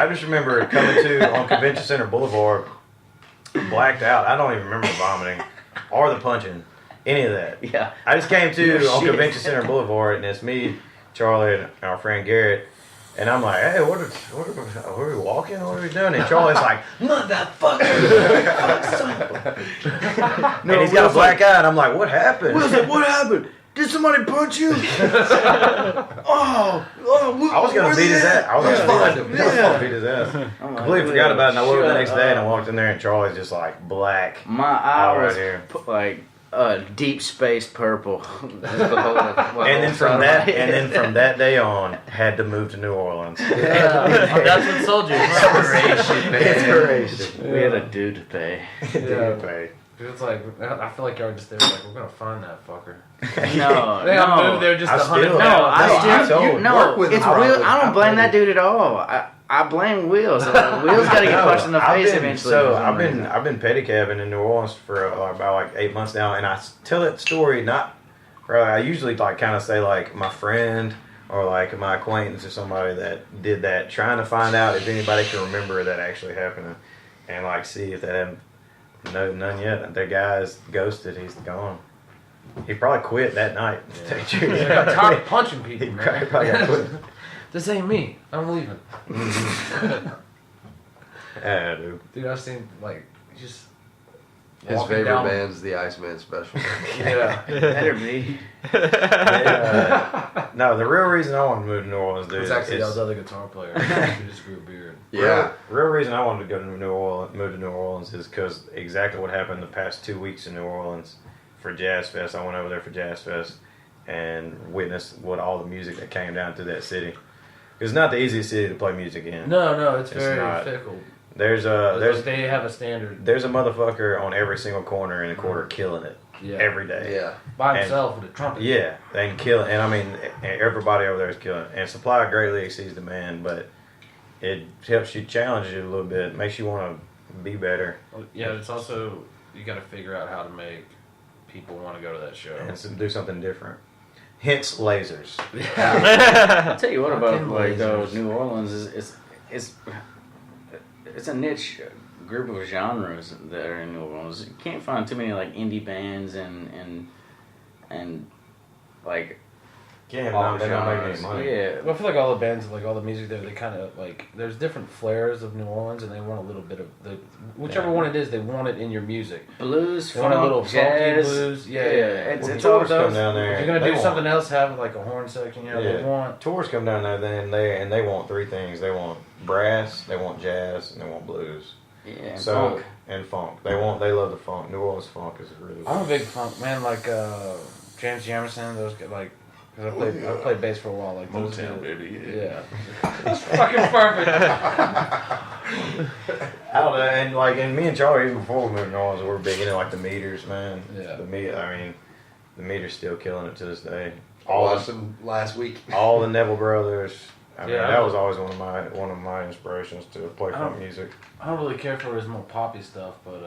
just remember coming to on Convention Center Boulevard, blacked out. I don't even remember vomiting or the punching, any of that. Yeah. I just came to No on shit. Convention Center Boulevard, and it's me, Charlie, and our friend Garrett. And I'm like, hey, what are we walking? What are we doing? And Charlie's like, motherfucker. And he's got a black eye, and I'm like, what happened? What happened? Did somebody punch you? oh, I was gonna beat his ass. I was gonna beat his ass. Completely forgot about it. And I woke up the next day and I walked in there and Charlie's just like black. My eye All right was here. like deep space purple. And then from that day on, had to move to New Orleans. That's what sold you. Inspiration. we had a due to pay. Yeah. It's like, I feel like y'all just there like, we're gonna find that fucker. No, They no. moved there just I to hunt still- him No, down. I work with it's him. Will. I I don't blame played that dude at all. I blame Will. So Will's got to get punched in the face eventually. So for some reason. I've been pedicabbing in New Orleans for about like 8 months now, and I tell that story not. I usually like kind of say like my friend or like my acquaintance or somebody that did that, trying to find out if anybody can remember that actually happening, and like see if that happened. No, none yet. The guy's ghosted. He's gone. He probably quit that night. I got tired of punching people, He man. probably got quit. This ain't me. I'm leaving. Yeah, dude. Dude, I've seen, like, just His walking favorite down- band's the Iceman Special. Yeah. better be. No, the real reason I wanted to move to New Orleans, dude, It's actually is that was other guitar player. He just grew a beard. Yeah. real reason I wanted to go to New Orleans, move to New Orleans, is because exactly what happened the past 2 weeks in New Orleans for Jazz Fest. I went over there for Jazz Fest and witnessed what all the music that came down through that city. It's not the easiest city to play music in. No, it's very not. fickle. There's They have a standard. a motherfucker on every single corner in the quarter killing it Yeah. every day. Yeah. By himself with a trumpet. Yeah, and killing, and I mean, everybody over there is killing. And supply greatly exceeds demand, but it helps you challenge you a little bit, makes you want to be better, Yeah, it's also, you got to figure out how to make people want to go to that show. and do something different. Hence, lasers. I'll tell you what about Fucking like lasers. New Orleans is it's a niche group of genres that are in New Orleans. You can't find too many like indie bands and like Can't all they don't make any genres. money. Yeah, Well, I feel like all the bands, like all the music there, they kind of like, there's different flares of New Orleans, and they want a little bit of the whichever one it is, they want it in your music. blues, They want a little funk, funky jazz, blues. Yeah. It's, When it's all tours come those. down there, If you're gonna they do want- something else, have like a horn section. You know, they want. Tours come down there, then they want three things. They want brass, they want jazz, and they want blues. Yeah, and So funk. and funk. They love the funk. New Orleans funk is really. I'm a big funk man, like James Jamerson. Those guys, like, cause I played bass for a while. Like those Motown, guys- baby. Yeah, it's fucking perfect. I don't know, and like, and me and Charlie, even before we moved to New Orleans, we were big into like the meters, man. Yeah. The meters still killing it to this day. I watched them last week. All the Neville brothers. I mean, Yeah, that was always one of my inspirations to play I funk don't- music. I don't really care for his more poppy stuff, but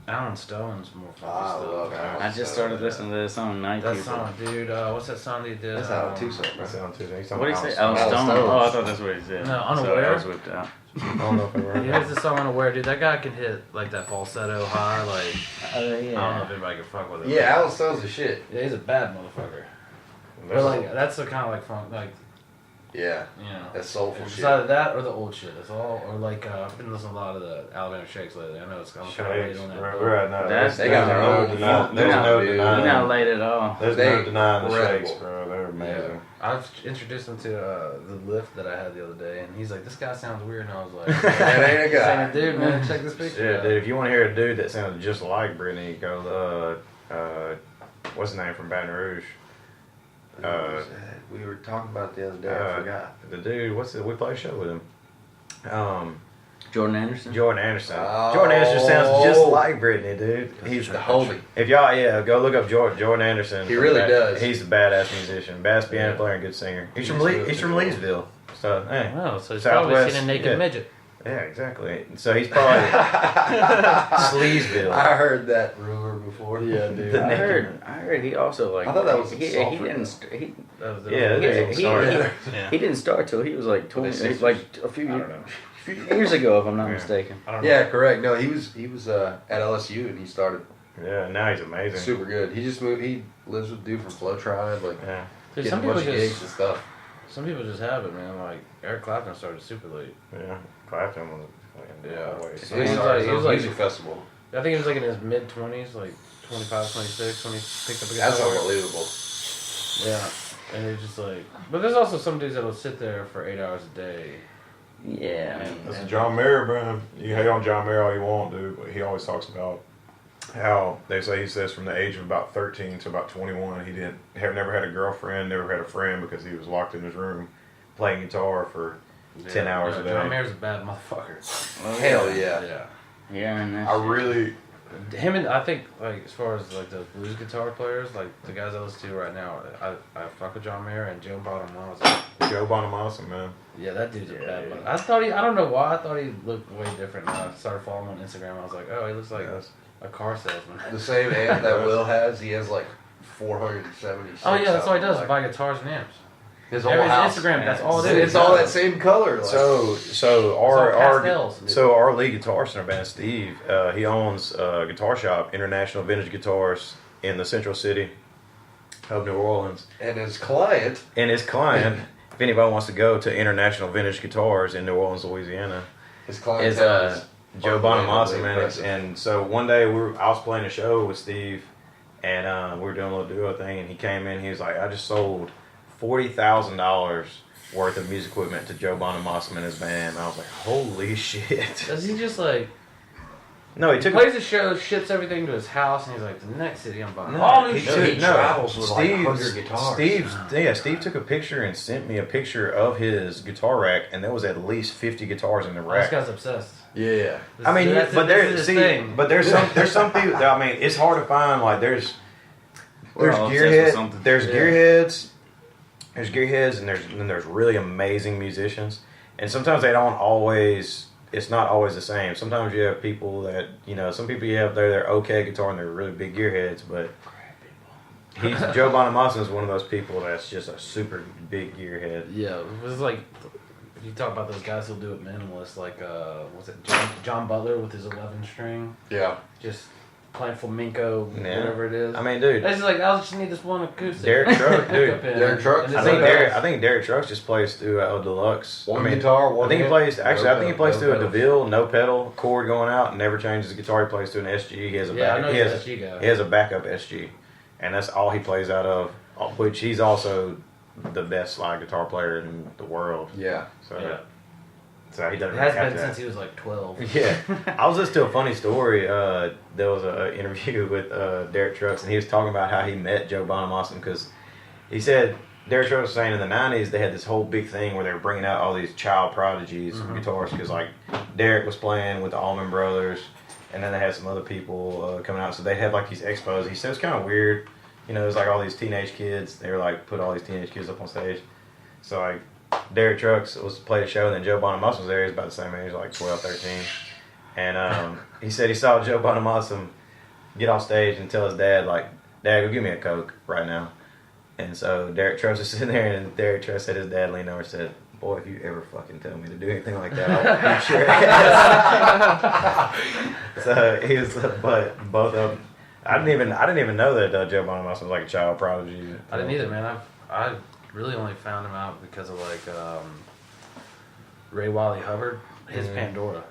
Alan Stone's more funky I stuff. love Alan. I just started listening to this song Night That People. song, dude. What's that song that he did? That's out of Tucson, That bro. sounds too. He's What did he talking say? about Oh, Stone. Stone. Oh, I thought that's what he said. No, So Unaware? I was whipped out. I don't know if I ever He has this song Unaware, dude. That guy can hit like that falsetto high, like I don't know if anybody can fuck with it. Yeah, Alan Stone's the shit. Yeah, he's a bad motherfucker. But like that's the kind of like funk, like Yeah, you know. that's soulful It's shit. either that or the old shit. That's all. Or like I've been listening to a lot of the Alabama Shakes lately. I know it's kind of late Shakes, on that. we're at no. That's- they got their own funk There's now, no dude. You're not denying. late at all. There's They no denying the incredible. Shakes, bro. They're amazing. Yeah. I've introduced him to the lift that I had the other day, and he's like, "This guy sounds weird," and I was like, That ain't a "This guy. ain't a dude, man. Check this picture." Yeah, out." dude. If you want to hear a dude that sounds just like Brittany, go what's his name from Baton Rouge? We were talking about it the other day. I forgot. The dude, we played a show with him. Jordan Anderson. Jordan Anderson. Oh. Jordan Anderson sounds just like Britney, dude. He's the homie. If y'all, go look up Jordan Anderson. He really does. He's a badass musician, badass piano player, and good singer. He's from Leesville. So, hey. Oh, so he's Southwest, probably seen a naked midget. Yeah, exactly. So he's probably Sleesville. I heard that rumor before. Yeah, dude. I heard he also like. I thought that was he didn't. He didn't start till he was like 20, like a few years ago, if I'm not mistaken. I don't know. Yeah, correct. No, he was at LSU and he started Yeah, now he's amazing. super good. He just moved. He lives with a dude from Flow Tribe, like Yeah. Dude, getting some a bunch people of gigs just and stuff. some people just have it, man. Like Eric Clapton started super late. Yeah. Clapton was fucking Yeah. So he He was started like- he his was own like- music festival. I think he was like in his mid 20s, like 25, 26 when he picked up a guitar. That's unbelievable. Yeah, and it's just like, but there's also some dudes that'll sit there for 8 hours a day. Yeah, I mean, That's John Mayer, bro. You hate on John Mayer all you want, dude, but he always talks about how he says from the age of about 13 to about 21, he never had a girlfriend, never had a friend because he was locked in his room playing guitar for 10 hours a day. John Mayer's a bad motherfucker. Hell yeah. Yeah. yeah, and I really, Him and I think like as far as like the blues guitar players, like the guys I listen to right now, I fuck with John Mayer and Joe Bonamassa. Joe Bonamassa, man. Yeah, that dude's a bad one. I don't know why, I thought he looked way different. When I started following him on Instagram, I was like, oh, he looks like a car salesman. The same amp that Will has, he has like 476. Oh yeah, that's all he does, like, buy guitars and amps. his whole His house. Instagram, that's all it It's is. all that same color. Like. So all our pastels. lead guitarist in our band, Steve, he owns a guitar shop, International Vintage Guitars, in the Central City of New Orleans. And his client, If anybody wants to go to International Vintage Guitars in New Orleans, Louisiana, his is client Joe Bonamassa, man. impressive. And so one day I was playing a show with Steve, and we were doing a little duo thing, and he came in. He was like, "I just sold $40,000 worth of music equipment to Joe Bonamassa and his band." And I was like, "Holy shit!" Does he just like No, he he took plays the show, ships everything to his house, and he's like, the next city I'm buying No, all new he shit. travels with like 100 guitars. Steve took a picture and sent me a picture of his guitar rack, and there was at least 50 guitars in the Oh, this rack. guy's obsessed. Yeah. I mean, This is his thing. there's some people. I mean, it's hard to find. Like there's We're all obsessed with gearheads, something. there's gearheads, and there's really amazing musicians, and sometimes they don't always. It's not always the same. Sometimes you have people that some people you have they're okay guitar and they're really big gearheads, but Joe Bonamassa is one of those people that's just a super big gearhead. Yeah, it was like you talk about those guys who'll do it minimalist, like what's it, John Butler with his 11 string, Yeah. just playing flamenco, Yeah. whatever it is. I mean, dude, It's just like I just need this one acoustic. Derek Truck, dude. Hookup in, Derek Truck. and I it's think like- Derek Trucks just plays through a deluxe. One I mean, guitar, one I think he amp, plays. no Actually, I think he plays pedal, through a no DeVille, no pedal, chord going out, never changes the guitar. He plays through an SG. He has a Yeah, I back, know he he's has an SG guy. He has a backup SG, and that's all he plays out of. Which he's also the best slide guitar player in the world. Yeah. So, Yeah. so he doesn't It has really have been to. since he was like 12. Yeah, I was listening to a funny story. There was an interview with Derek Trucks, and he was talking about how he met Joe Bonamassa because he said Derek Trucks was saying in the '90s they had this whole big thing where they were bringing out all these child prodigies guitarists because like Derek was playing with the Allman Brothers, and then they had some other people coming out, so they had like these expos. He said it was kind of weird, it was like all these teenage kids. They were like put all these teenage kids up on stage, so like. Derek Trucks was played a show, and then Joe Bonamassa was there. He was about the same age, like 12, 13. And he said he saw Joe Bonamassa get off stage and tell his dad, like, "Dad, go give me a Coke right now." And so Derek Trucks was sitting there, and Derek Trucks said his dad leaned over and said, "Boy, if you ever fucking tell me to do anything like that, I'll beat your ass." So he was, but both of them. I didn't even know that Joe Bonamassa was like a child prodigy. I didn't either, man. I really only found him out because of like Ray Wiley Hubbard, his Pandora.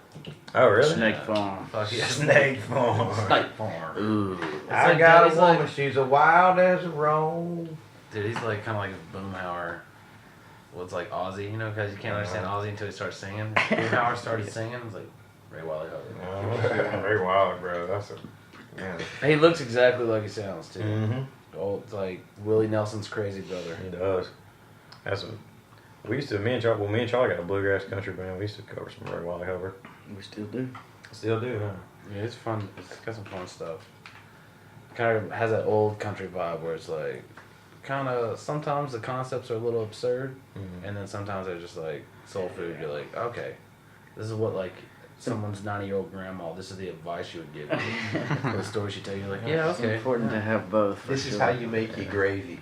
Oh, really? Snake Yeah. Farm. Fuck yeah. Snake Farm. Snake Farm. Ooh. I like got he's a woman, like- she's a wild as a rose. Dude, he's like kind of like Boomhauer. What's like Ozzy, because you can't understand Ozzy until he starts singing. Boomhauer started singing. It's like Ray Wiley Hubbard. Very wild, bro. That's a man. He looks exactly like he sounds too. Mm-hmm. Old, like Willie Nelson's crazy brother. He does. We used to, me and Charlie got a bluegrass country band. We used to cover some Ray Wally Hubbard. We still do. Still do, huh? Yeah, it's fun. It's got some fun stuff. Kind of has that old country vibe where it's like, kind of, sometimes the concepts are a little absurd, and then sometimes they're just like soul food. You're like, okay, this is what like someone's 90-year-old grandma, this is the advice you would give me. The story she tell you, like, yeah, It's okay. important to have both. This is how you make your gravy.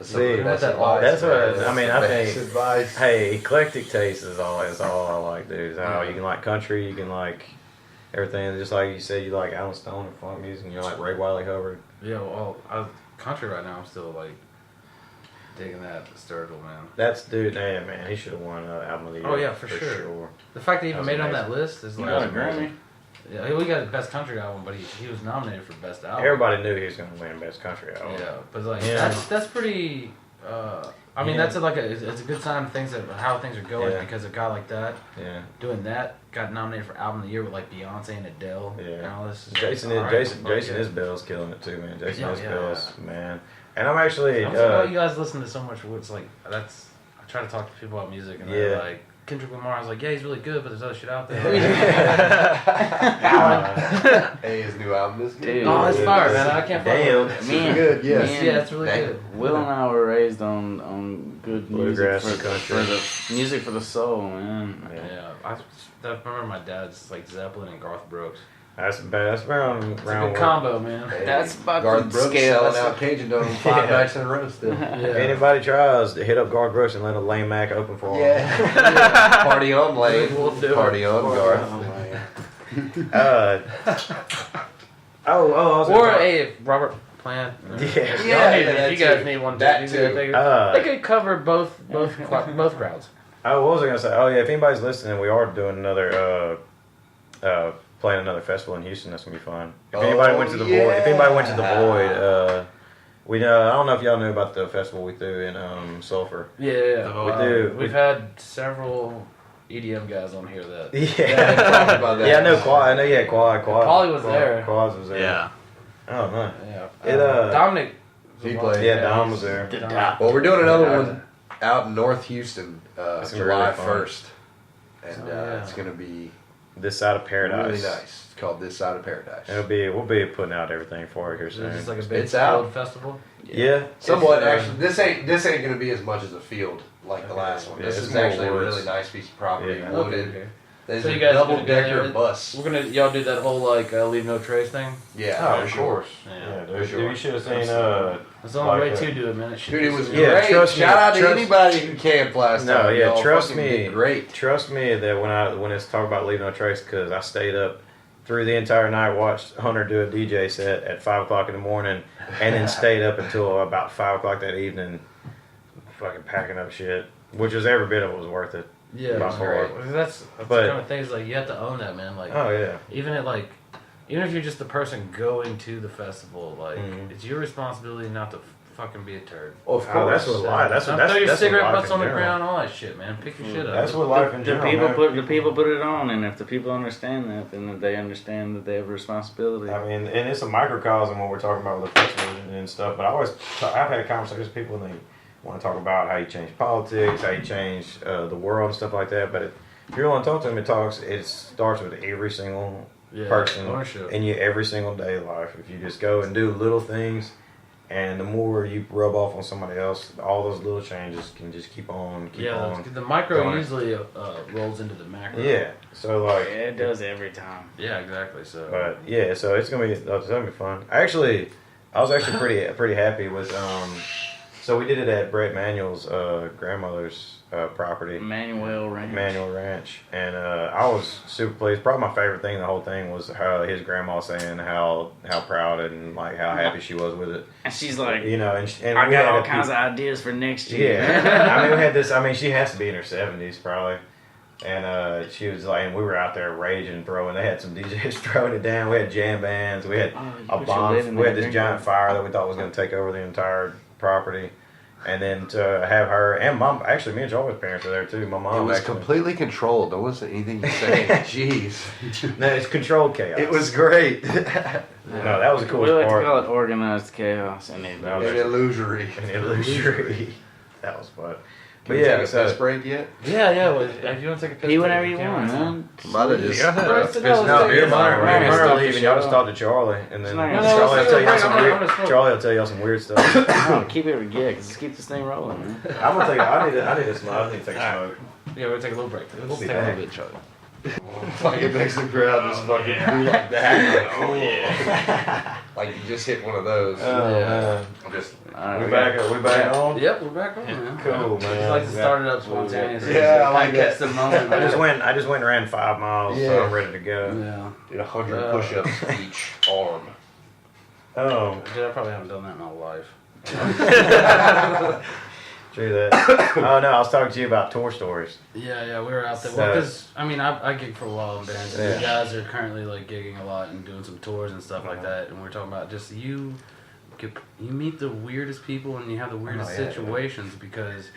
See, that's that's what I mean. I think. Advice. Hey, eclectic taste is all I like, dude. Is how you can like country, you can like everything. Just like you said, you like Alan Stone and funk music, and you like Ray Wiley Hubbard. Yeah, well, country right now, I'm still like digging that Sturgill, man. That's dude, man. He should have won album of the year. Oh yeah, for sure. The fact that he even That was made it on that amazing. list is He like got a Grammy. Yeah, we got best country album, but he was nominated for best album. Everybody knew he was going to win best country album. Yeah, but like Yeah. that's pretty. I mean, Yeah. that's it's a good sign of how things are going Yeah. because a guy like that Yeah. doing that got nominated for album of the year with like Beyonce and Adele. Yeah. And all this. Jason All right, Jason okay. Isbell's killing it too, man. Jason Yeah, Isbell's man. And I'm actually I'm surprised you guys listen to so much. It's like that's. I try to talk to people about music and they're Yeah. like Kendrick Lamar. I was like, yeah, he's really good, but there's other shit out there. Hey, his new album is good. Dude. Oh, it's fire, man. I can't fuck Damn. with it. Me and- good, yes. me and- Yeah, it's really Damn. good. Will and I were raised on good music Bluegrass for, and country. for the music for the soul, man. Yeah, I remember my dad's like Zeppelin and Garth Brooks. That's bad. That's around It's a around. good combo, man. Hey, That's about Garth the Brooks scale. selling out Cajun Dome 5 Yeah. nights in a row still. If anybody tries to hit up Garth Brooks and let a lame Mac open for him. Yeah. Party on, Lane. We'll do it. Party on, Garth. Uh, I was Or gonna talk- hey, if Robert Plant. Yeah. Yeah, you guys too. need one. That too. too. They could cover both crowds. What was I gonna say? Oh yeah, if anybody's listening, we are doing another playing another festival in Houston. That's gonna be fun. If anybody went to the Void, if anybody went to the Void, we I don't know if y'all knew about the festival we threw in Sulphur. Yeah, We do. We've had several EDM guys on here that. Yeah, Talked about that. yeah, I know Quad. I know you had Quad. Polly was there. Quad was there. Yeah. Oh no. Yeah. It, Dominic. He played. Yeah, Dom was there. Well, we're doing another one out in North Houston, It's gonna be July really fun. 1st. And yeah. it's going to be This Side of Paradise. really nice. It's called This Side of Paradise. We'll be putting out everything for it here Is soon. it just like a big It's out. field festival? Yeah. Somewhat, It's, actually. This ain't going to be as much as a field like the last one. Yeah, This it's is more actually a woods. really nice piece of property, Yeah. wooded. Okay. There's So a you guys double gonna go decker there? bus. Y'all do that whole like leave no trace thing. Yeah, Oh, for of sure. course. Yeah. Yeah, dude. sure. You should have seen. It's the only Like way that. to do it, man. Dude, it was Yeah, great. trust me, Shout out to trust- anybody who camped last No, time. yeah, Y'all trust fucking me. did great. Trust me that when it's talk about Leave No Trace, because I stayed up through the entire night, watched Hunter do a DJ set at 5 o'clock in the morning, and then stayed up until about 5 o'clock that evening, fucking packing up shit, which was every bit of it was worth it. Yeah, By it's far. great. That's But- the kind of thing is like you have to own that, man. Like Oh yeah. even if you're just the person going to the festival, like Mhm. it's your responsibility not to fucking be a turd. Of Oh, that's what life. That's Don't what throw your that's what cigarette life butts in on the general. ground, all that shit, man. Pick your shit up. That's what life in The general. people man. the people put it on, and if the people understand that, then they understand that they have a responsibility. I mean, and it's a microcosm what we're talking about with the festival and stuff. But I've had conversations with people and they want to talk about how you change politics, how you change the world and stuff like that. But if you want to talk to them, it starts with every single person ownership. in your every single day life. If you just go and do little things, and the more you rub off on somebody else, all those little changes can just keep on. The micro going. usually rolls into the macro. Yeah. So like. Yeah, it does every time. Yeah, exactly. So. But yeah, so it's gonna be fun. Actually, I was actually pretty happy with So we did it at Brett Manuel's grandmother's property, Manuel Ranch. Manuel Ranch, and I was super pleased. Probably my favorite thing in the whole thing was how his grandma saying how proud and like how happy she was with it. And she's like, You know, and I we got had all a- kinds of ideas for next year. Yeah, I mean, we had this. I mean, she has to be in her 70s probably. And she was like, and we were out there raging, throwing. They had some DJs throwing it down. We had jam bands. We had Oh, you a put your bomb. lid in We there had this and giant drink fire that we thought was going to take over the entire property. And then to have her and mom, actually, me and Joel's parents were there too. My mom It was actually. completely controlled. There wasn't anything you say. Jeez. No, it's controlled chaos. It was great. No, that was the We coolest like to part. call it organized chaos, and No, An illusory. An illusory. that was fun. Can But we yeah, take a so piss break yet? Yeah, yeah. Well, if you want to take a piss Pee break, whenever we you can want, right now. man. Might have just. no, beer bar. we're gonna Stop leave the and y'all just show. talk to Charlie, and then No, no, Charlie will tell y'all some I'm weird. gonna smoke. Charlie will tell y'all some weird stuff. No, keep it, yeah, let's keep this thing rolling, man. I'm gonna take. I need to smoke. I need to take a smoke. Yeah, we'll take a little break. We'll be take a back. little bit, Charlie. Fucking makes the crowd just fucking do like that. Oh yeah. Like you just hit one of those. Man. Just We back. We back on. Yep, we're back on, man. Cool, Just man. like to start it up spontaneously. Yeah, I like Kinda catch that. the moment. I just man. went and ran 5 miles, so Yeah. I'm ready to go. Yeah. did 100 push-ups each arm. Oh, Dude, I probably haven't done that in my life. true that. Oh no, I was talking to you about tour stories. Yeah, we were out there. So- Well, because, I mean, I gig for a while in bands. And Yeah. you guys are currently, like, gigging a lot and doing some tours and stuff like that. And we're talking about just you meet the weirdest people and you have the weirdest Oh, yeah, situations because,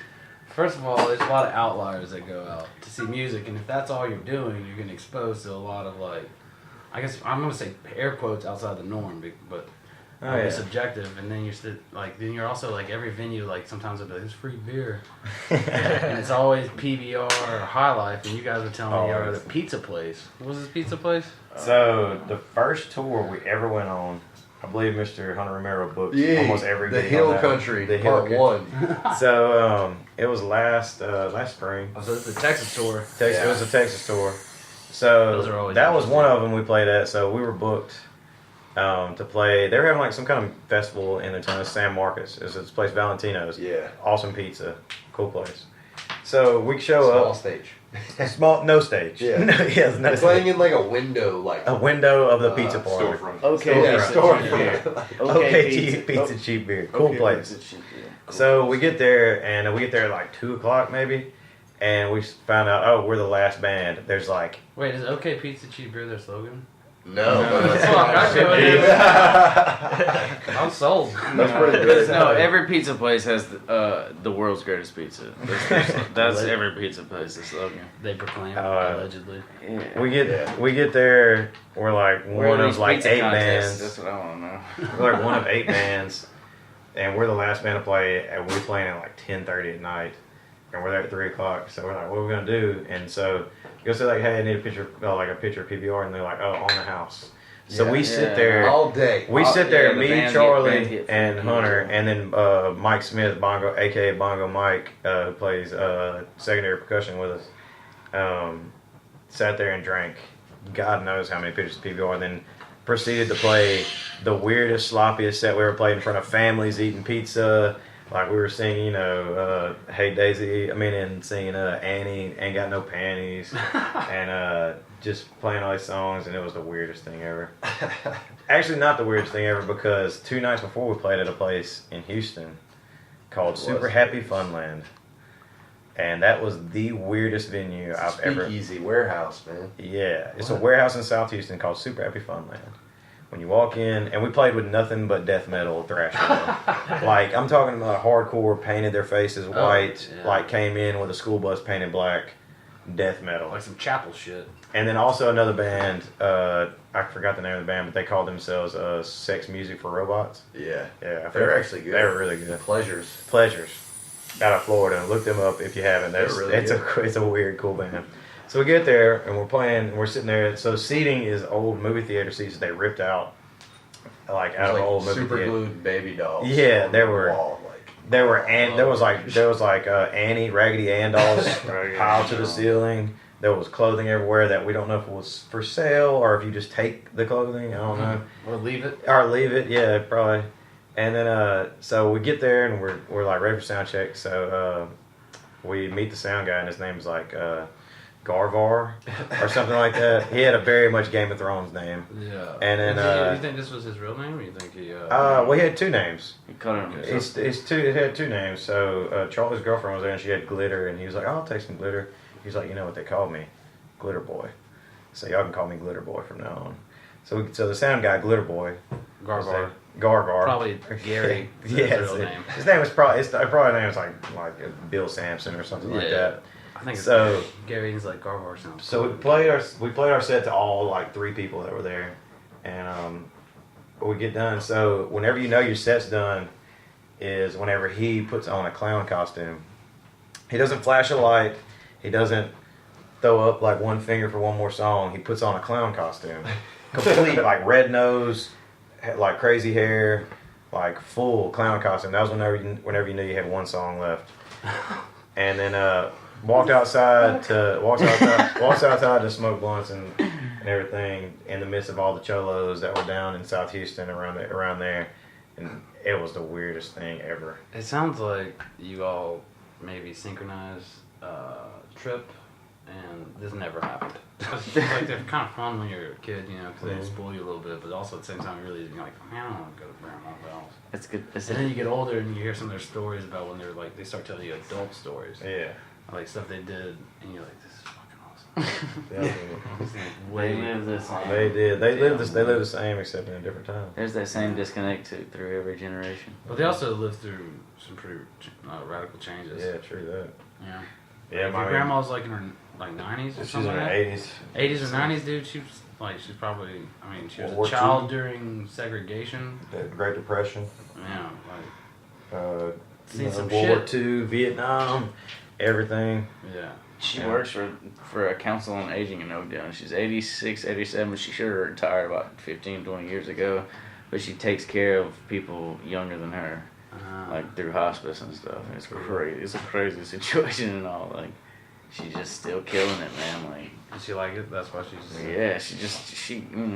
first of all, there's a lot of outliers that go out to see music. And if that's all you're doing, you're getting exposed to a lot of, like, I guess I'm going to say air quotes outside the norm, but Oh, it's yeah. subjective. And then then you're also, like, every venue, like, sometimes it'll be like, it's free beer. And it's always PBR or High Life, and you guys were telling me you're at a pizza place. What was this pizza place? So the first tour we ever went on, I believe Mr. Hunter Romero booked Yeah, almost every the gig Hill on that. Country, The Hill part Country. 1. So it was last spring. Oh, so it's the Texas tour. Texas, It was a Texas tour. So Those are always that was interesting. one of them we played at. So we were booked to play. They were having like some kind of festival in the town of San Marcos. It's this place, Valentino's. Yeah. Awesome pizza, cool place. So we show Small up. stage. No stage. Yeah. Yes, no They're playing stage. in like a window, like A window of the pizza parlor. Storefront. Okay, Yeah, pizza, store. cheap beer. Okay, pizza, cheap beer. Cool Okay, place. pizza, cheap beer. Cool So place. we get there, and we get there at like 2 o'clock maybe, and we found out, oh, we're the last band. There's like, Wait, is OK Pizza Cheap Beer their slogan? no. Fuck, I should should be. I'm sold. That's pretty good. No, every pizza place has the world's greatest pizza. That's every pizza place's slogan. They proclaim, allegedly. Yeah. we get there, we're like Where one are of these like pizza 8 contests? bands. That's what I want to know. We're like one of 8 bands, and we're the last band to play, and we're playing at like 10:30 at night, and we're there at 3 o'clock. So we're like, what are we gonna do? And so you go say like, hey, I need a picture of PBR, and they're like, oh, on the house. So Yeah. we sit Yeah. there. All day. We sit there, yeah, the me, band Charlie, get and Hunter, and then Mike Smith, Bongo, aka Bongo Mike, who plays secondary percussion with us. Sat there and drank God knows how many pictures of PBR, and then proceeded to play the weirdest, sloppiest set we ever played in front of families eating pizza. Like we were singing, Hey Daisy, and singing Annie, Ain't Got No Panties, and just playing all these songs, and it was the weirdest thing ever. Actually, not the weirdest thing ever, because 2 nights before we played at a place in Houston called Super Happy Funland. And that was the weirdest venue I've ever... Speakeasy warehouse, man. Yeah, it's a warehouse in South Houston called Super Happy Funland. When you walk in, and we played with nothing but death metal, thrash metal. Like, I'm talking about hardcore, painted their faces white, yeah. like came in with a school bus painted black, death metal. Like some chapel shit. And then also another band, I forgot the name of the band, but they called themselves Sex Music for Robots. Yeah. Yeah, They're actually good. They were really good. Pleasures. Pleasures, out of Florida. Look them up if you haven't. Really It's a weird, cool band. So we get there and we're playing. And we're sitting there. So seating is old movie theater seats that they ripped out, like out of Like old movie super theater. glued baby dolls. Yeah, on there the were- wall, like, There was like Annie, Raggedy Ann dolls piled to the ceiling. There was clothing everywhere that we don't know if it was for sale or if you just take the clothing. I don't know. Or leave it. Or leave it, yeah, probably. And then, so we get there and we're like ready for sound check. So we meet the sound guy and his name's like Garvar or something like that. He had a very much Game of Thrones name. Yeah. And then, you think this was his real name, or you think he? Well, he had 2 names. He cut him. It had 2 names. So Charlie's girlfriend was there and she had glitter, and he was like, "I'll take some glitter." He's like, "You know what they call me? Glitter Boy. So y'all can call me Glitter Boy from now on." So the sound guy, Glitter Boy, Garvar. Garvar. Probably Gary. is his Yeah, real name. his name was probably name was like Bill Sampson or something like Yeah. that. I think it's So Gary's like Garvar sounds. so cool. we played our set to all like 3 people that were there, and we get done. So whenever you know your set's done, is whenever he puts on a clown costume, he doesn't flash a light. He doesn't throw up like one finger for one more song. He puts on a clown costume, complete like red nose, like crazy hair, like full clown costume. That was whenever you knew you had one song left. And then walks outside to smoke blunts and everything in the midst of all the cholos that were down in South Houston around there, and it was the weirdest thing ever. It sounds like you all maybe synchronized trip, and this never happened. Like they're kind of fun when you're a kid, you know, because they spoil you a little bit, but also at the same time you're like, I don't want to go to grandma's house. It's good. And then you get older and you hear some of their stories about when they're like, they start telling you adult stories. Yeah. Like stuff they did, and you're like, this is fucking awesome. They live the same. They did. They lived the same except in a different time. There's that same disconnect through every generation. But they also lived through some pretty radical changes. Yeah, true that. Yeah. Yeah, My grandma's like in her 90s or she's in something her like 80s. that. 80s or 90s, dude. She's probably, she was World War a child II. during segregation. The Great Depression. Yeah, like, seen some World War shit. II, Vietnam, everything. Yeah. She works for a council on aging in Oakdale. She's 86, 87. She should have retired about 15, 20 years ago. But she takes care of people younger than her, like through hospice and stuff. It's crazy. It's a crazy situation and all. Like, she's just still killing it, man. Like, Does she like it? That's why she's. yeah, she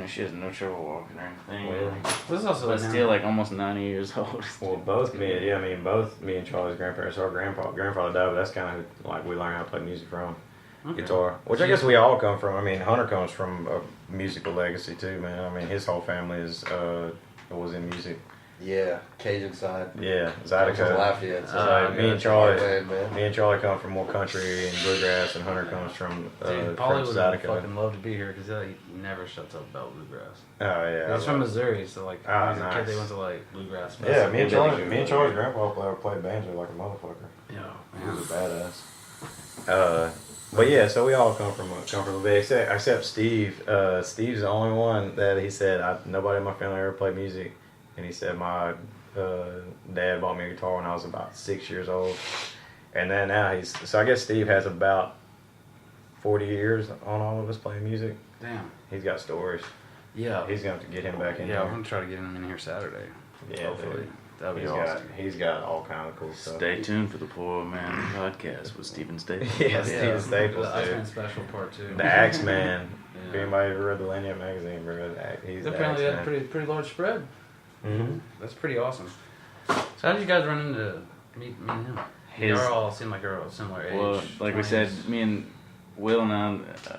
she has no trouble walking or anything. Well, This is also But still, like almost 90 years old. Well, both me and Charlie's grandparents. Our grandfather died, but that's kind of who, like, we learned how to play music from. Okay. Guitar, which I guess we all come from. I mean, Hunter comes from a musical legacy too, man. I mean, his whole family was in music. Yeah, Cajun side. Yeah, Cajun Zydeco. Lafayette. So me and man. Charlie come from more country and bluegrass, and Hunter comes from Dude, Paulie from would Zydeco. fucking love to be here because he never shuts up about bluegrass. Oh yeah, He's from Missouri, so like when he was a nice. kid, they went to like bluegrass. Yeah, me and festivals. Charlie's grandpa played banjo like a motherfucker. Yeah, He was a badass. But yeah, so we all come from a big, except Steve. Steve's the only one that he said nobody in my family ever played music, and he said my dad bought me a guitar when I was about 6 years old, and then now so I guess Steve has about 40 years on all of us playing music. Damn. He's got stories. Yeah. He's going to have to get him back in Yeah, I'm here. gonna try to get him in here Saturday. Yeah, Hopefully. dude. That'd be He's awesome. he's got all kind of cool stuff. Stay tuned for the Poorman podcast with Stephen Staples. Yeah, Steven Staples, The Iceman dude. Special Part 2. The Axeman. If Yeah. anybody ever read the Lanyard magazine, bro, he's the Apparently, had a Axeman. pretty large spread. Mm-hmm. That's pretty awesome. So how did you guys run into meet him? You all seem like you're a similar age. Well, like we 20s. said, me and Will and I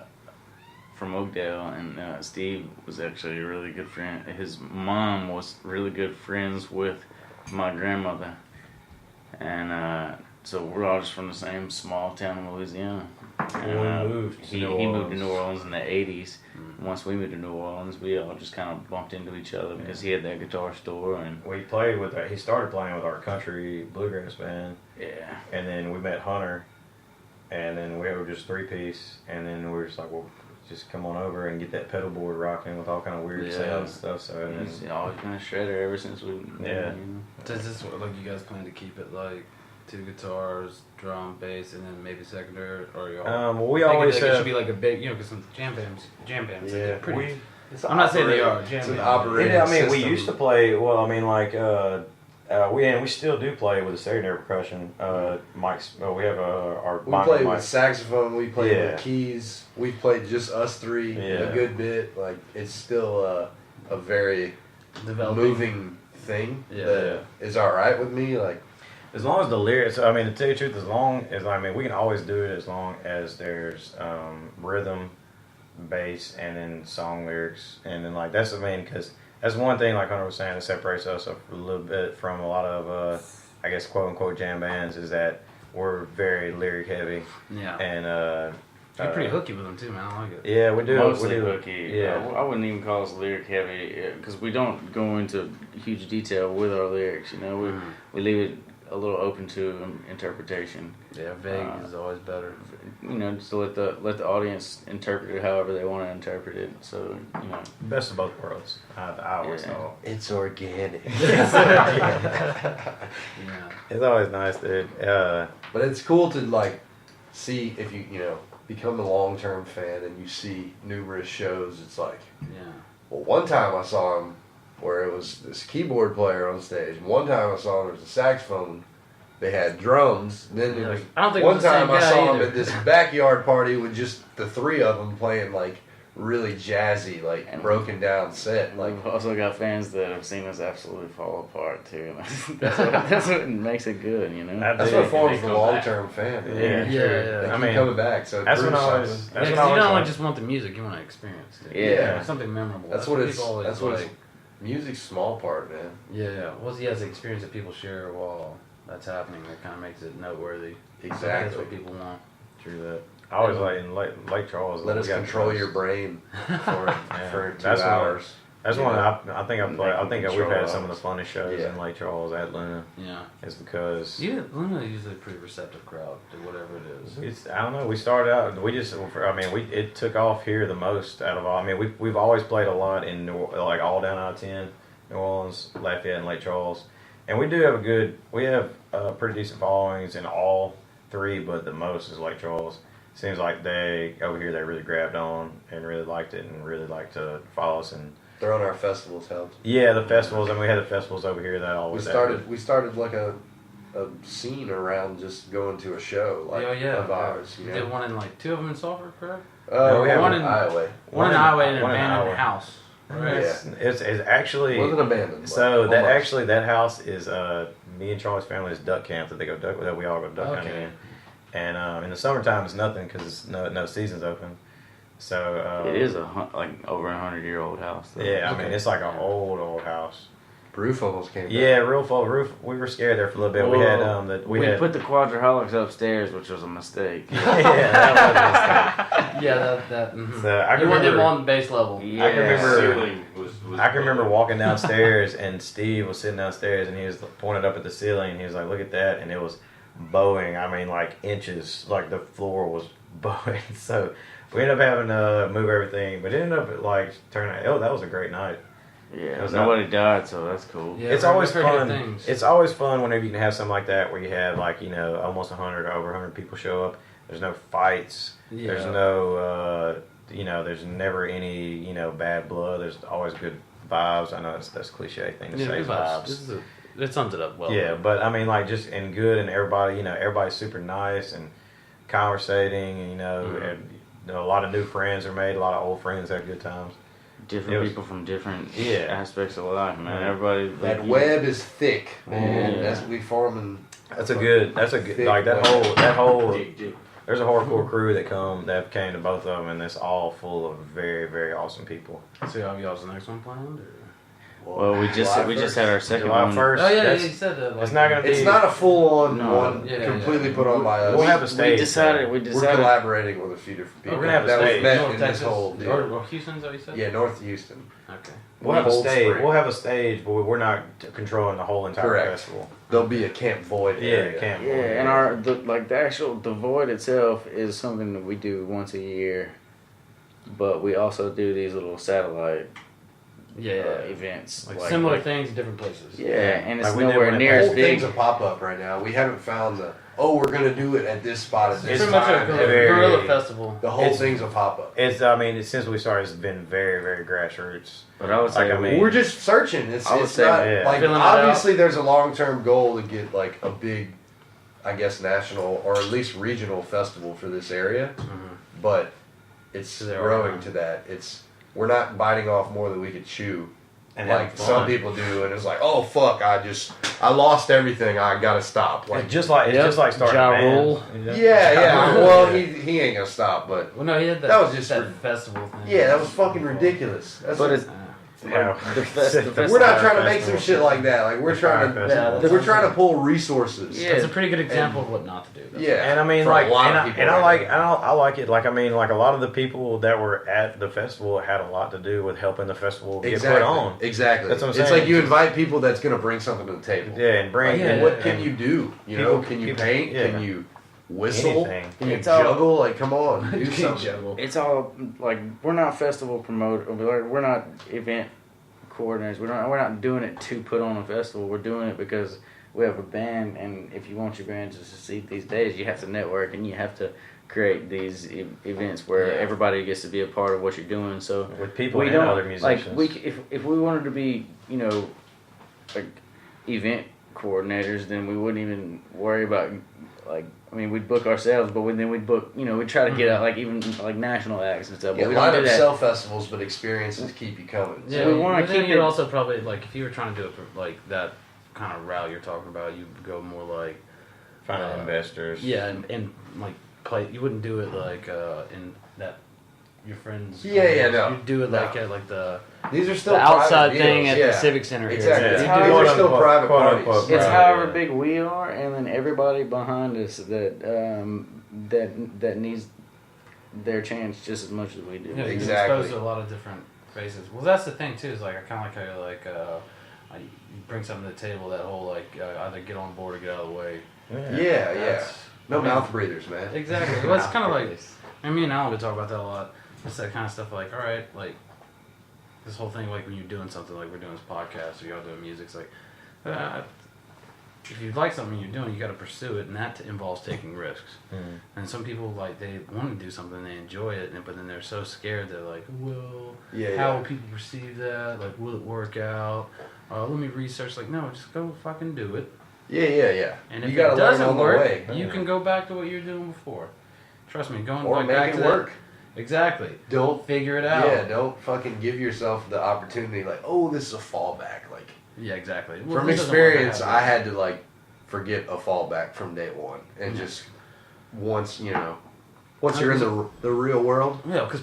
from Oakdale, and Steve was actually a really good friend. His mom was really good friends with my grandmother, and so we're all just from the same small town in Louisiana. And, We moved to he New moved to Orleans. New Orleans in the 80s. Once we moved to New Orleans, we all just kind of bumped into each other because he had that guitar store, and He started playing with our country bluegrass band, yeah. and then we met Hunter, and then we were just 3-piece, and then we were just like, well, just come on over and get that pedal board rocking with all kind of weird Yeah. sound stuff. So and He's then, always been a shredder ever since we. Yeah. So is this like you guys plan to keep it like 2 guitars, drum, bass, and then maybe secondary, or y'all? well, we thinking, always like, it have. should be like a big, because some jam bands, like, Yeah, they're pretty. It's I'm not saying they are. It's Jam an band. operating Yeah, I mean, we system. used to play. Well, I mean, like we still do play with a secondary percussion. Mike's. We have our. We Mike- played Mike- with saxophone. We played Yeah. with keys. We played just us three Yeah. a good bit. Like it's still a very Developing. moving thing Yeah. that is all right with me. Like As long as the lyrics, I mean, to tell you the truth, we can always do it as long as there's rhythm, bass, and then song lyrics, and then like that's because that's one thing, like Hunter was saying, that separates us a little bit from a lot of, I guess, quote unquote jam bands, is that we're very lyric heavy, Yeah. and You're pretty hooky with them too, man. I like it. yeah, we do. Mostly we do. hooky. Yeah. I wouldn't even call us lyric heavy because we don't go into huge detail with our lyrics. You know, we leave it a little open to interpretation. Yeah, vague is always better. Just to let the audience interpret it however they want to interpret it. So Best of both worlds. I always Yeah. thought. It's organic. Yeah. It's always nice, dude. But it's cool to like see if you become a long-term fan and you see numerous shows. It's like, Yeah. well, one time I saw him where it was this keyboard player on stage. One time I saw there was a saxophone. They had drums. Then there was I don't think it one was the same time I guy saw him either. at this backyard party with just the three of them playing like really jazzy, like And- broken down set. Like we've also got fans that have seen us absolutely fall apart too. That's what makes it good, that's Dude, what forms they the come long-term fan. Yeah, man. Yeah, true. yeah. They I keep mean, coming back. So it that's what proves I always. something. That's Yeah, what 'cause I you don't always like like. just want the music, you want to experience it. Yeah. Something memorable. That's what it's. People always That's what like. it's. Music's a small part, man. Yeah, well, he has the experience that people share while that's happening. That kind of makes it noteworthy. That's Exactly. what people want. True that. I always like in Lake Charles. Let we us got control those- your brain for 2 That's what- hours. That's you one. know? I think I They play. I can think we've control had some of us. the funnest shows Yeah. in Lake Charles at Luna. Yeah. Is because Luna usually a pretty receptive crowd to whatever it is. it's. I don't know. We started out. We just. I mean, it took off here the most out of all. I mean, we've always played a lot in like all down I-10, New Orleans, Lafayette, and Lake Charles, and we do have a good. We have pretty decent followings in all three, but the most is Lake Charles. Seems like they over here they really grabbed on and really liked it and really like to follow us and. Throwing our festivals helped. Yeah, the festivals, and we had the festivals over here that We always started like a scene around just going to a show like of ours. We did one in like 2 of them in Sulphur, correct? No, we have one in in- Iowa. One in Iowa and an one in abandoned Iowa. house. Right. It's actually Wasn't abandoned. so but that almost. actually that house is me and Charlie's family's duck camp that they go duck that we all go duck hunting Okay. in, and in the summertime it's nothing because no season's open. So it is like over 100-year-old house. Though. yeah. I mean Okay. it's like an old house. Roof almost came down. Yeah, real full roof. We were scared there for a little bit. We had We had put the quadraholics upstairs, which was a mistake. yeah, that Yeah, that. Mm-hmm. So I You can want them remember- on the base level. Yeah. I can remember. Ceiling was I can remember walking downstairs and Steve was sitting downstairs and he was pointed up at the ceiling and he was like, "Look at that!" And it was bowing. I mean, like inches. Like the floor was bowing. So we ended up having to move everything, but it ended up like turning out. Oh, that was a great night. Yeah, Was nobody died, so that's cool. Yeah, It's I've always heard good fun. things. It's always fun whenever you can have something like that where you have like almost 100 or over 100 people show up. There's no fights. Yeah. There's no there's never any bad blood. There's always good vibes. I know that's a cliche thing to Yeah, say, good vibes. It sums it up well. Yeah, but I mean, like, just and good, and everybody, everybody's super nice and conversating, and Mhm. and a lot of new friends are made. A lot of old friends have good times. Different It was- people from different Yeah. aspects of life, man. Yeah. Everybody. That web is thick, man. Yeah. That's we forming. That's a good. Thick Like that web. whole. Dig, dig. There's a hardcore crew that came to both of them, and it's all full of very, very awesome people. So have y'all's next one planned? Or? Well, we just had our second July one. 1st. Oh yeah, that's- you said that. Like, it's not gonna be. It's not a full-on No. one Yeah, completely yeah. put on by us. We'll have a We stage. decided. We're collaborating with a few different people We're gonna have a that stage. was met North in Texas, this whole deal. or Houston, is that what you said? Yeah, North Houston. Okay. We'll have a Cold stage. Spring. We'll have a stage, but we're not controlling the whole entire Correct. festival. There'll be a Camp Void Yeah, area. camp. Yeah, and the void itself is something that we do once a year, but we also do these little satellite Yeah. events, Like similar like- things in different places. Yeah, and it's Like we did nowhere when it near The as whole big. thing's a pop-up right now. We haven't found we're gonna do it at this spot at It's this pretty much a time. guerrilla festival. The whole It's- thing's a pop-up. Since we started, it's been very, very grassroots. But I would say, Like, I mean- We're just searching. It's I would it's say, not yeah. like Filling it obviously there's a long-term goal to get like a big, I guess national or at least regional festival for this area, but it's They're growing all- to that. We're not biting off more than we could chew. And Like having some fun. people do, and it's like, oh fuck, I lost everything. I gotta stop. Like, It's just like Yep. starting Ja a band. Rule. yeah. Well, he ain't gonna stop, but Well, no, he had that. That was just that for- festival thing. yeah, that was fucking ridiculous. That's but it's how the festival. We're not trying to make some shit like that. Like we're trying Fire to, festival. we're trying to pull resources. Yeah. That's a pretty good example of what not to do. That's Yeah. And I mean, For a like, lot and, of I, people and I right like, now. I like it. Like, I mean, like a lot of the people that were at the festival had a lot to do with helping the festival get Exactly. put on. Exactly. That's what I'm It's saying. like you invite people that's going to bring something to the table. Yeah, and bring. Like, and, what can and you do? You people- know, can you people- paint? yeah. Can you whistle? Anything. Can you It's all- juggle? Like, come on, do something. juggle. It's all like we're not festival promoters. We're not event coordinators. We're not doing it to put on a festival. We're doing it because we have a band, and if you want your band to succeed these days, you have to network and you have to create these events where Yeah. everybody gets to be a part of what you're doing. So with people we and don't other musicians. like if we wanted to be like event coordinators, then we wouldn't even worry about like. I mean, we'd book ourselves, but then we'd book, we'd try to get out, like, even, like, national acts and stuff, Yeah, but we line don't up do that. sell festivals, but experiences keep you coming. Yeah, we wanna but then keep you'd it- also probably like if you were trying to do it for like that kind of route you're talking about, you'd go more like finding investors. yeah, and like play. You wouldn't do it like in that your friends. Yeah, no. You'd do it like No. at like the These are still outside private thing deals, at yeah. the Civic Center. here. Exactly. Yeah. These How- are Quote still unquote, private quote parties. unquote, It's Right, however yeah. big we are, and then everybody behind us that needs their chance just as much as we do. Yeah, you're Exactly. exposed to a lot of different faces. Well, that's the thing too. Is like I kind of like how you're like you bring something to the table. That whole like either get on board or get out of the way. Yeah. That's- No I mean, mouth breathers, man. Exactly. Well, it's kind of like. I mean, me and Alan would talk about that a lot. It's that kind of stuff. Like, all right, like this whole thing. Like when you're doing something, like we're doing this podcast, or y'all doing music. It's like, if you like something you're doing, you got to pursue it, and that involves taking risks. And some people like they want to do something, they enjoy it, but then they're so scared. They're like, well, how will people perceive that? Like, will it work out? Let me research. Like, no, just go fucking do it. Yeah. And You if gotta it learn doesn't on the work, way. you can go back to what you were doing before. Trust me, going Or like, make back it to work. That, exactly. Don't Figure it out. Yeah, don't fucking give yourself the opportunity like, oh, this is a fallback. Like Yeah, exactly. Well, from this doesn't work, experience, have I it. had to like forget a fallback from day one, and just once once you're in the real world, Yeah, because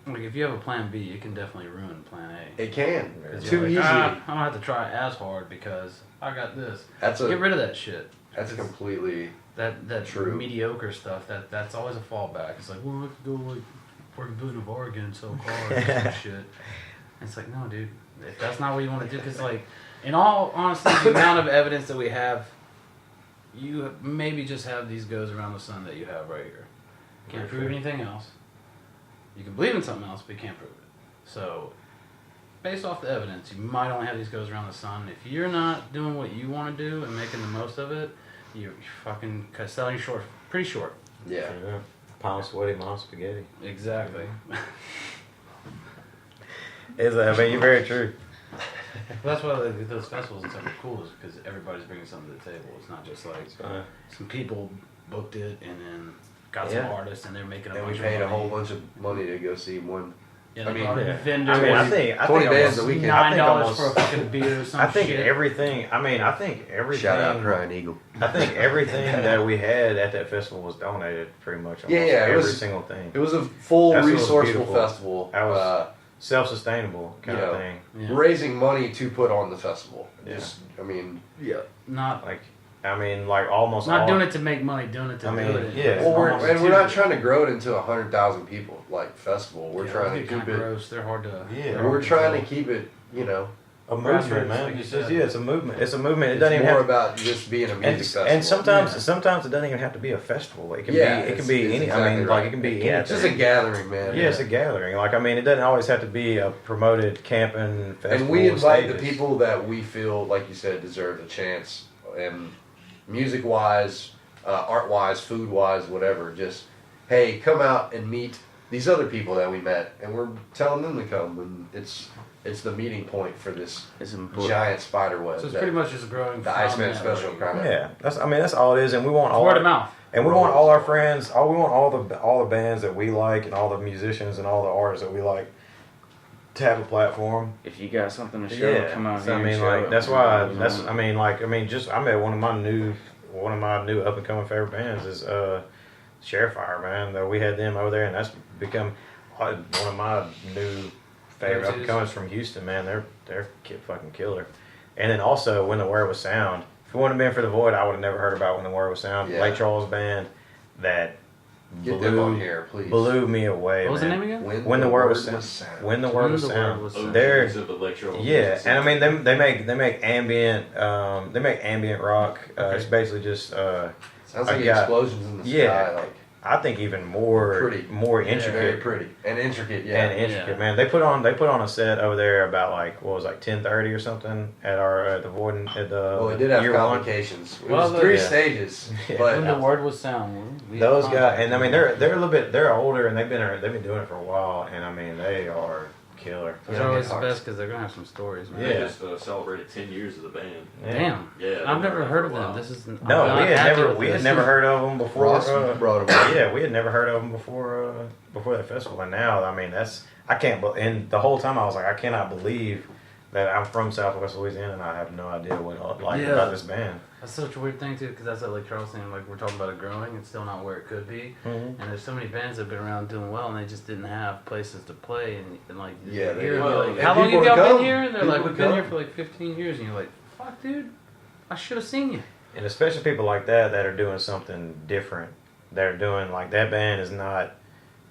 like if you have a plan B, it can definitely ruin plan A. it can 'Cause too you're easily. like, I don't have to try as hard because I got this. That's Get rid of that shit. that's It's- completely That True. mediocre stuff. That's always a fallback. It's like, well, I could go like work in Boone, Oregon and sell cars and some shit. And it's like, no, dude, if that's not what you want to do, because like, in all honesty, the amount of evidence that we have, you maybe just have these goes around the sun that you have right here. Can't prove anything else. You can believe in something else, but you can't prove it. So, based off the evidence, you might only have these goes around the sun. If you're not doing what you want to do and making the most of it, you're fucking selling short, pretty short. yeah. Pound sweaty, mom spaghetti. Exactly. I mean, you're very true. That's why those festivals and stuff are cool, is because everybody's bringing something to the table. It's not just like some people booked it and then got some Yeah. artists and they're making a And bunch we paid of a money. whole bunch of money to go see one. Yeah, I mean, yeah. vendors. I mean, I think 20 bands almost- a weekend. I think $9 almost- for a fucking beer or some I think shit. everything. I mean, I think everything. Shout out Crying Eagle. I think everything that we had at that festival was donated, pretty much. Yeah, Almost yeah, it every was- single thing. It was a full That's what was resourceful beautiful. festival. That was self-sustainable kind you know, of thing. Yeah. raising money to put on the festival. Yeah. Just, I mean, Not Like, I mean, like almost not all, doing it to make money, doing it to I do mean, it. yeah. It's well, almost we're not too- trying to grow it into 100,000 people like festival. We're Yeah, trying they to get keep kinda it. gross. They're hard to. Yeah. they're hard We're to trying to control. keep it. a movement, Grassroots, man. like you It's just, said. yeah, it's a movement. It's a movement. It It's doesn't even more have. about just being a music festival. And sometimes it doesn't even have to be a festival. It can Yeah, be. It can it's- be it's any. exactly I mean, right. like it can be. It's just a gathering, man. Yeah, it's a gathering. Like, I mean, it doesn't always have to be a promoted camping festival. And we invite stages. the people that we feel, like you said, deserve a chance. And music-wise, art-wise, food-wise, whatever. Just, hey, come out and meet these other people that we met, and we're telling them to come. And it's the meeting point for this It's important. giant spider web. So it's that- pretty much just growing. the from Iceman that, Special like, kind of. Yeah, that's all it is, and we want It's all word our, of mouth. and we want all our friends. We want all the bands that we like, and all the musicians and all the artists that we like to have a platform. If you got something to show, Yeah, come out so, here. I and mean, show like it. that's why. You know? That's just I met one of my new up and coming favorite bands is Share Fire, man. That we had them over there, and that's become one of my new favorite up Go-tos? and comers from Houston, man. They're fucking killer. And then also When the Word Was Sound. If it wouldn't have been for the Void, I would have never heard about When the Word Was Sound. Yeah. Lake Charles band that Get them on here, please. blew me away. What was the man. name again? When the Word Was Sound. When the Word Was Sound. They're OGs of electro. yeah, and I mean they make ambient rock. It's basically just Sounds I like got- explosions in the yeah. sky. Like I think even more Pretty. more very intricate pretty and intricate. Yeah. and intricate. Yeah. Man, they put on a set over there about like what was it, like 10:30 or something at our at the Void at the Well, it did have year one. complications. It Well, was 3 yeah. stages, Yeah. but When the word was sound. we Those had guys, contact and I mean with they're older and they've been doing it for a while, and I mean they are killer. Those are always the best because they're gonna have some stories, man. They Yeah. just celebrated 10 years of the band. Yeah. Damn. Yeah, they've I've been never around heard for of a them. while. This is No, I'm we had happy never with we had this. never heard of them before. Ross brought them up. Yeah, we had never heard of them before that festival, and now I mean I can't. And the whole time I was like, I cannot believe that I'm from Southwest Louisiana and I have no idea what I like Yeah. about this band. That's such a weird thing too, because that's at Lake Charles thing. Like we're talking about it growing, it's still not where it could be. Mhm. And there's so many bands that have been around doing well, and they just didn't have places to play. And like, Yeah, you they hear did. them, Well, like, and how long people have y'all would been come. here? And they're People like, would we've been here come. for like 15 years, and you're like, fuck, dude, I should have seen you. And especially people like that are doing something different. They're doing like that band is not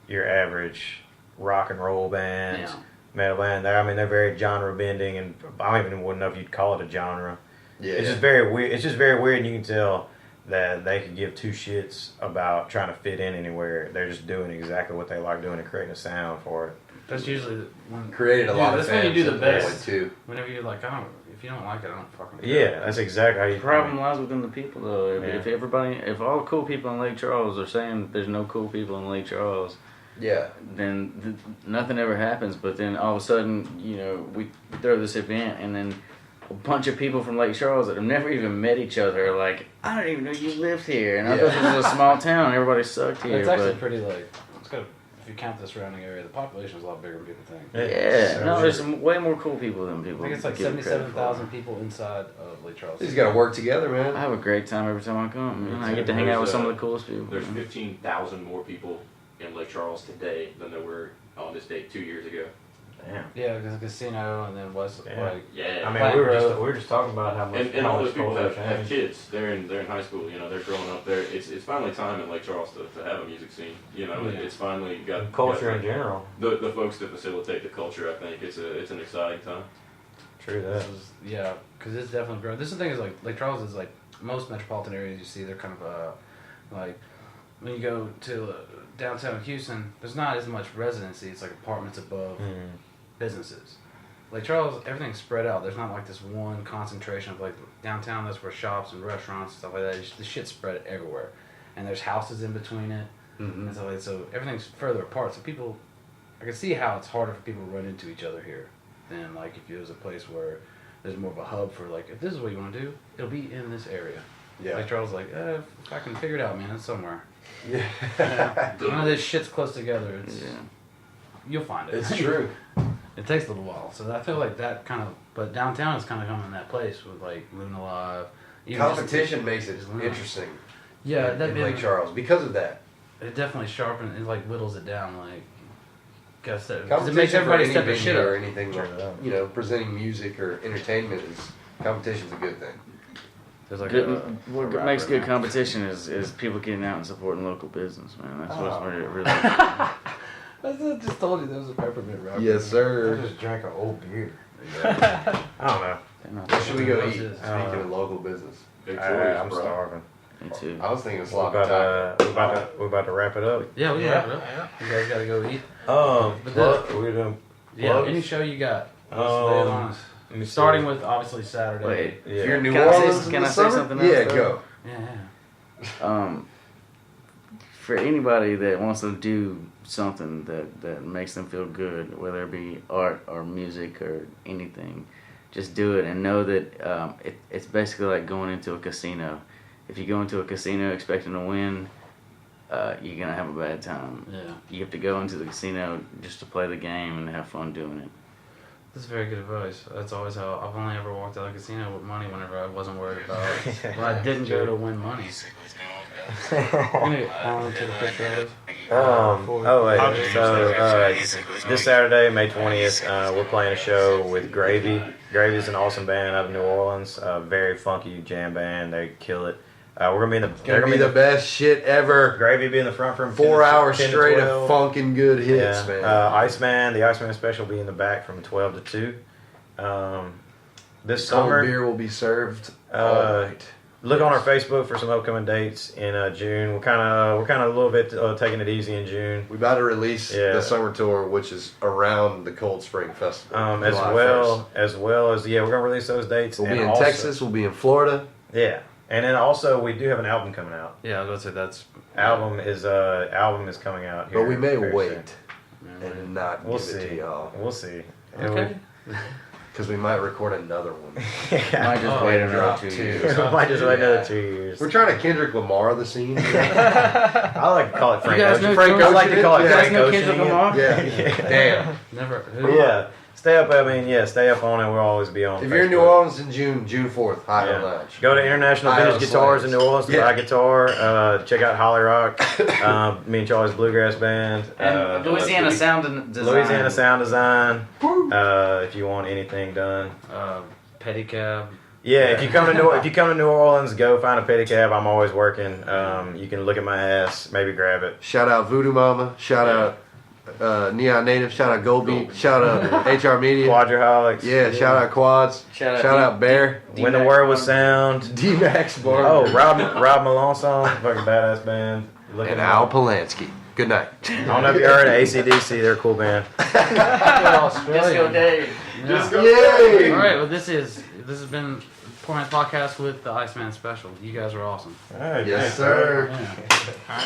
your average rock and roll band, Yeah. metal band. They're very genre bending, and I don't even wouldn't know if you'd call it a genre. Yeah. It's just very weird. It's just very weird, and you can tell that they could give two shits about trying to fit in anywhere. They're just doing exactly what they like doing and creating a sound for it. That's usually when created a Dude, lot of that's when you fans do the at that best. point, too. whenever you're like, if you don't like it, I don't fucking care. Yeah, that's exactly how you. The problem lies within the people, though. If Yeah. if all the cool people in Lake Charles are saying there's no cool people in Lake Charles, Yeah. then nothing ever happens. But then all of a sudden, we throw this event, and then a bunch of people from Lake Charles that have never even met each other are like, I don't even know you lived here, and I thought this was a small town. Everybody sucked here. It's actually but pretty like, it's got, if you count the surrounding area, the population is a lot bigger than people think. yeah, no, there's way more cool people than I people. think it's like give it credit for. 77,000 people inside of Lake Charles. He's got to work together, I man. have a great time every time I come. Man. I get to hang out with some of the coolest people. There's man. 15,000 more people in Lake Charles today than there were on this date 2 years ago. Damn. Yeah, because the casino and then West, Yeah. like, Yeah. I mean, Plant we growth. were just talking about how much And how all much those people culture have changed. kids. They're in high school. You know, they're growing up there. It's finally time in Lake Charles to have a music scene. You know, Yeah. it's finally got Culture got in general. the folks to facilitate the culture. I think it's an exciting time. True that. this is, yeah, because it's definitely growing. This is the thing is like Lake Charles is like most metropolitan areas you see, they're kind of like when you go to downtown Houston, there's not as much residency. It's like apartments above businesses. Lake Charles, everything's spread out. There's not like this one concentration of like downtown. That's where shops and restaurants and stuff like that. The shit's spread everywhere, and there's houses in between it, and stuff like that. So everything's further apart. So people, I can see how it's harder for people to run into each other here than like if it was a place where there's more of a hub for like if this is what you want to do, it'll be in this area. Yeah. Lake Charles, like if I can figure it out, man, it's somewhere. Yeah. None of this shit's close together. It's Yeah. you'll find it. It's true. It takes a little while, so I feel like that kind of. But downtown is kind of coming in that place with like Luna Live. even just- Competition makes it interesting. Yeah, that in Lake Charles because of that. It definitely sharpens. It like whittles it down. Like, guess that because it Competition makes everybody for step any their shit venue or up. anything. Sure enough. You know, presenting music or entertainment is competition's a good thing. There's like Good, a what rapper makes good now. competition is people getting out and supporting local business, man. That's what's Oh. really. I just told you there was a peppermint rapper. Yes, I sir. just drank an old beer. I don't know. Where should we go eat? This is- Speaking of local business, Victorious, I'm bro. starving. Me too. I was thinking of We sloppy about, taco. we about to wrap it up. Yeah, we have it. You guys gotta go eat. But the- we're doing. Yeah, Plugs? any show you got. Let's lay it on us. Let me see. Starting with obviously Saturday. Wait, Yeah. If you're in New Can I say- Orleans in can the I say summer, something else, yeah, though? go. Yeah. For anybody that wants to do something that makes them feel good, whether it be art or music or anything, just do it and know that it's basically like going into a casino. If you go into a casino expecting to win, you're gonna have a bad time. Yeah. You have to go into the casino just to play the game and have fun doing it. That's very good advice. That's always how I've only ever walked out of the casino with money whenever I wasn't worried about when I didn't go to win money. I'm gonna take a picture of this. Oh wait. So this Saturday, May 20th, we're playing a show with Gravy. Gravy's an awesome band out of New Orleans. Very funky jam band. They kill it. We're gonna be in the. It's gonna be the best shit ever. Gravy be in the front from 4 hours 10 to straight 12. of funkin' good hits, Yeah. man. The Iceman Special will be in the back from 12 to 2. This Cold summer, beer will be served all night. look on our Facebook for some upcoming dates in June. We're kind of a little bit taking it easy in June. We about to release the summer tour, which is around the Cold Spring Festival. As well as we're gonna release those dates. We'll and be in also- Texas. We'll be in Florida. Yeah, and then also we do have an album coming out. Yeah, I was gonna say that's Album is coming out here. But we may very wait soon. and not We'll give it to see. y'all. We'll see. okay. Because we might record another one. Might just wait another drop 2 two. years. We might just wait another Yeah. 2 years. We're trying to Kendrick Lamar the scene. I like to call it Frank You guys Ocean. know Frank I like to call it You guys Frank know Ocean. Kendrick Lamar? Yeah. Damn. Never. But yeah, stay up. Stay up on it. We'll always be on. If you're in New Facebook. Orleans in June 4th, High Yeah. Lounge. Go to International Iowa Vintage Guitars in Slams. New Orleans to Yeah. buy a guitar. Check out Holly Rock. Me and Charlie's Bluegrass Band. And Louisiana Sound and Design. Louisiana Sound Design. If you want anything done. Pedicab. Yeah, if you come to New Orleans, go find a pedicab. I'm always working. You can look at my ass, maybe grab it. Shout out Voodoo Mama. Shout out Neon Native. Shout out Goldbeat. Shout out HR Media. Quadraholics. Yeah, shout out Quads. Shout out Bear. When the Word Was Sound. D-Max Bar. Oh, Rob Melanson, fucking badass band. Look And at Al Polanski. Good night. I don't know if you heard of ACDC. They're a cool band. Disco Dave. Yay! All right. Well, this has been Poorman's podcast with the Iceman Special. You guys are awesome. All right, Yes, thanks, sir. Yeah.